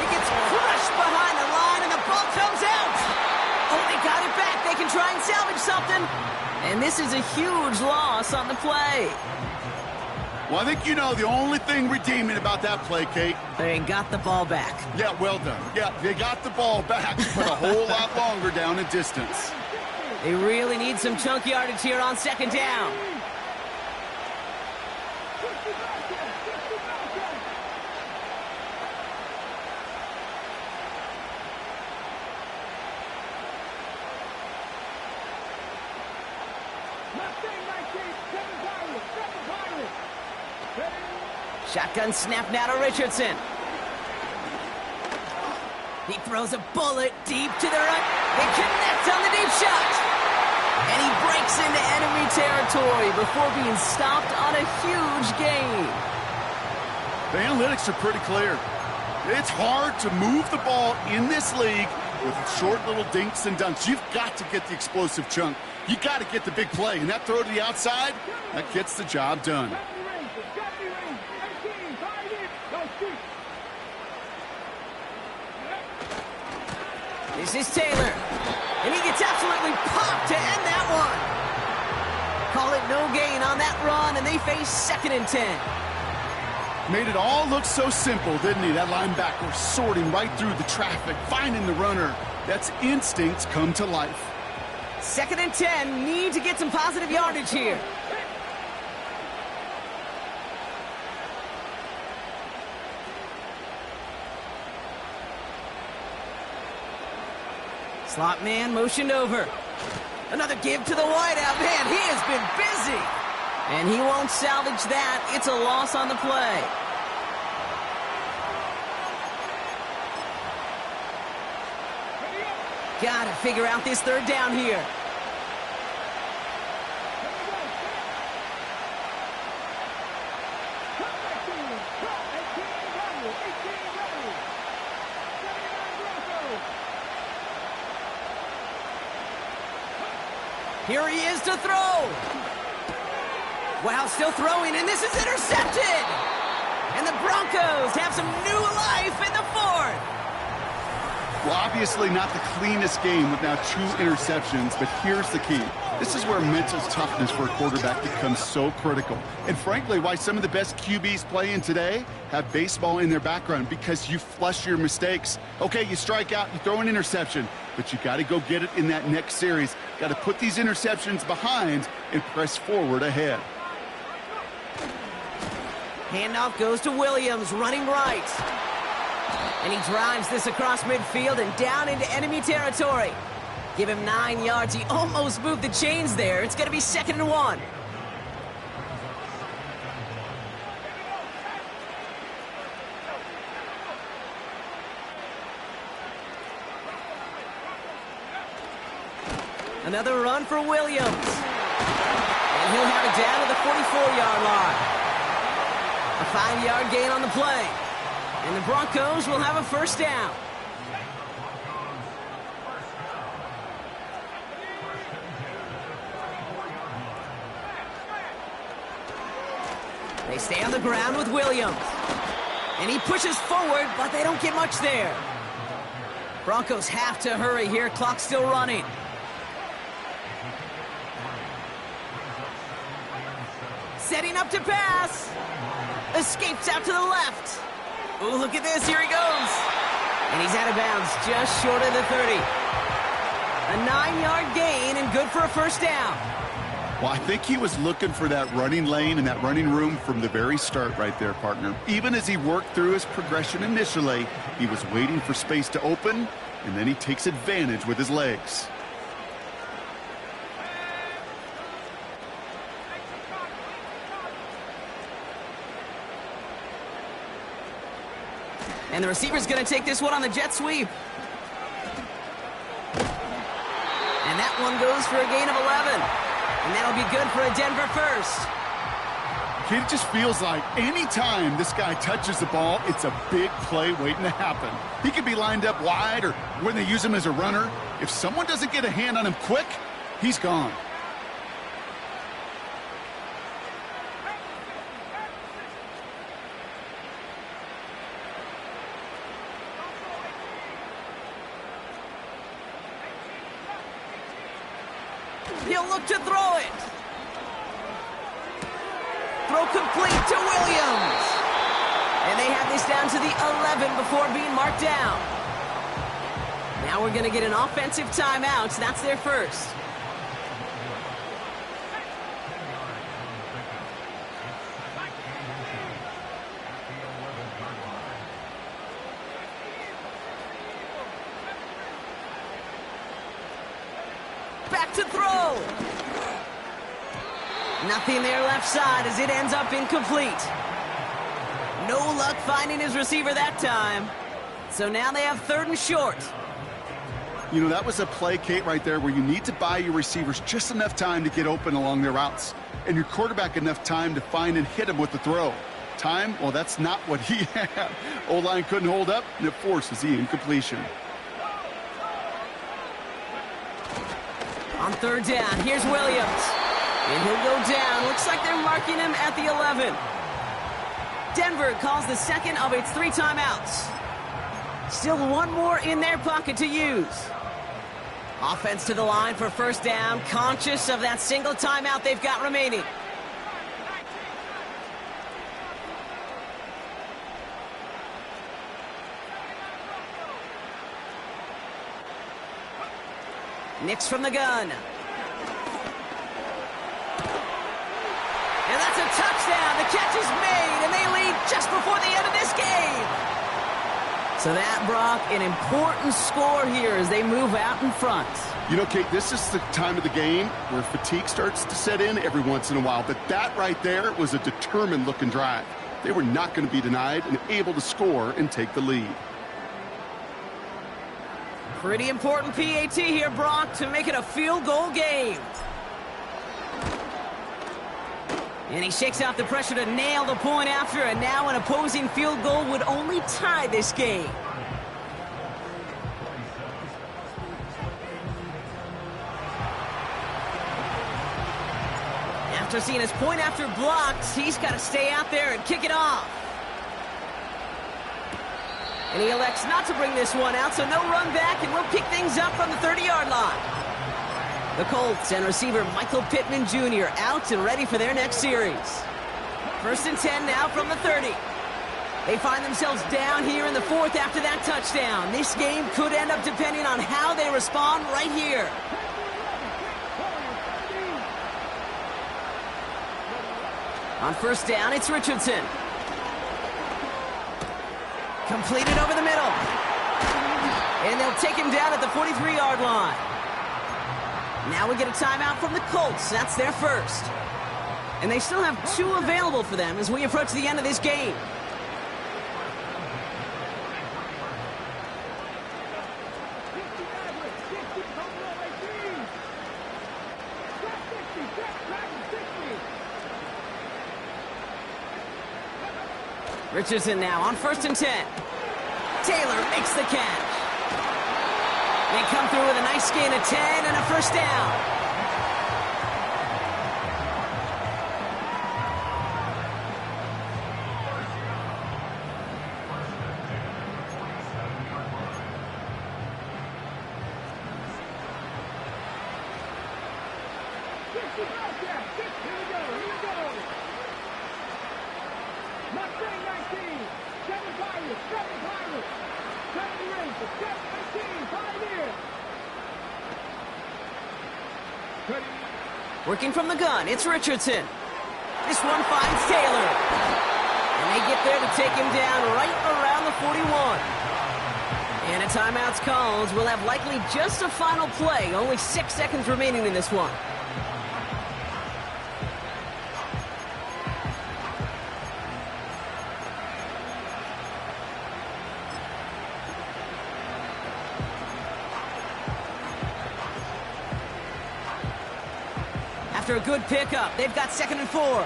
He gets crushed behind the line, and the ball try and salvage something. And this is a huge loss on the play. Well, I think you know the only thing redeeming about that play, Kate. They got the ball back. Yeah, well done. Yeah, they got the ball back, but a whole lot longer down in distance. They really need some chunk yardage here on second down. Shotgun snap now to Richardson. He throws a bullet deep to the right. They connect on the deep shot. And he breaks into enemy territory before being stopped on a huge gain. The analytics are pretty clear. It's hard to move the ball in this league with short little dinks and dunks. You've got to get the explosive chunk. You got to get the big play. And that throw to the outside, that gets the job done. This is Taylor. And he gets absolutely popped to end that one. Call it no gain on that run, and they face 2nd and 10. Made it all look so simple, didn't he? That linebacker sorting right through the traffic, finding the runner. That's instincts come to life. 2nd and 10, need to get some positive yardage here. Slot man motioned over. Another give to the wideout. Man, he has been busy. And he won't salvage that. It's a loss on the play. Gotta figure out this 3rd down here. Here he is to throw. Wow, still throwing, and this is intercepted. And the Broncos have some new life in the 4th. Well, obviously not the cleanest game with now 2 interceptions, but here's the key. This is where mental toughness for a quarterback becomes so critical. And frankly, why some of the best QBs playing today have baseball in their background, because you flush your mistakes. Okay, you strike out, you throw an interception, but you got to go get it in that next series. Got to put these interceptions behind and press forward ahead. Handoff goes to Williams, running right. And he drives this across midfield and down into enemy territory. Give him 9 yards. He almost moved the chains there. It's going to be 2nd and 1. Another run for Williams. And he'll have it down to the 44-yard line. A 5-yard gain on the play. And the Broncos will have a 1st down. They stay on the ground with Williams. And he pushes forward, but they don't get much there. Broncos have to hurry here. Clock's still running. Setting up to pass. Escapes out to the left. Oh, look at this. Here he goes. And he's out of bounds just short of the 30. A 9-yard gain and good for a 1st down. Well, I think he was looking for that running lane and that running room from the very start right there, partner. Even as he worked through his progression initially, he was waiting for space to open, and then he takes advantage with his legs. And the receiver's going to take this one on the jet sweep. And that one goes for a gain of 11. And that'll be good for a Denver 1st. It just feels like any time this guy touches the ball, it's a big play waiting to happen. He could be lined up wide or when they use him as a runner. If someone doesn't get a hand on him quick, he's gone. He'll look to throw it. Throw complete to Williams. And they have this down to the 11 before being marked down. Now we're going to get an offensive timeout. That's their first. Back to throw. Nothing there left side as it ends up incomplete. No luck finding his receiver that time. So now they have 3rd and short. You know, that was a play, Kate, right there where you need to buy your receivers just enough time to get open along their routes. And your quarterback enough time to find and hit him with the throw. Time, well, that's not what he had. O-line couldn't hold up, and it forces the incompletion. On 3rd down, here's Williams. And he'll go down. Looks like they're marking him at the 11. Denver calls the second of its 3 timeouts. Still one more in their pocket to use. Offense to the line for 1st down, conscious of that single timeout they've got remaining. Nix from the gun. And that's a touchdown. The catch is made, and they lead just before the end of this game. So that, Brock, an important score here as they move out in front. You know, Kate, this is the time of the game where fatigue starts to set in every once in a while. But that right there was a determined-looking drive. They were not going to be denied and able to score and take the lead. Pretty important PAT here, Brock, to make it a field goal game. And he shakes out the pressure to nail the point after, and now an opposing field goal would only tie this game. After seeing his point after blocked, he's got to stay out there and kick it off. And he elects not to bring this one out, so no run back, and we'll pick things up from the 30-yard line. The Colts and receiver Michael Pittman Jr. out and ready for their next series. 1st and 10 now from the 30. They find themselves down here in the 4th after that touchdown. This game could end up depending on how they respond right here. On 1st down, it's Richardson. Completed over the middle. And they'll take him down at the 43-yard line. Now we get a timeout from the Colts. That's their first. And they still have 2 available for them as we approach the end of this game. Richardson now on 1st and 10. Taylor makes the catch. They come through with a nice gain of 10 and a 1st down. Working from the gun, it's Richardson. This one finds Taylor. And they get there to take him down right around the 41. And a timeout's called. We'll have likely just a final play. Only 6 seconds remaining in this one. After a good pickup, they've got 2nd and 4.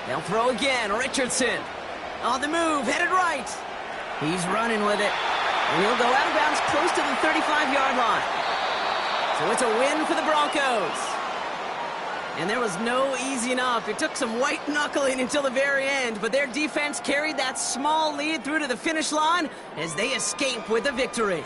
They'll throw again. Richardson on the move, headed right. He's running with it. And he'll go out of bounds close to the 35-yard line. So it's a win for the Broncos. And there was no easing up. It took some white knuckling until the very end, but their defense carried that small lead through to the finish line as they escape with a victory.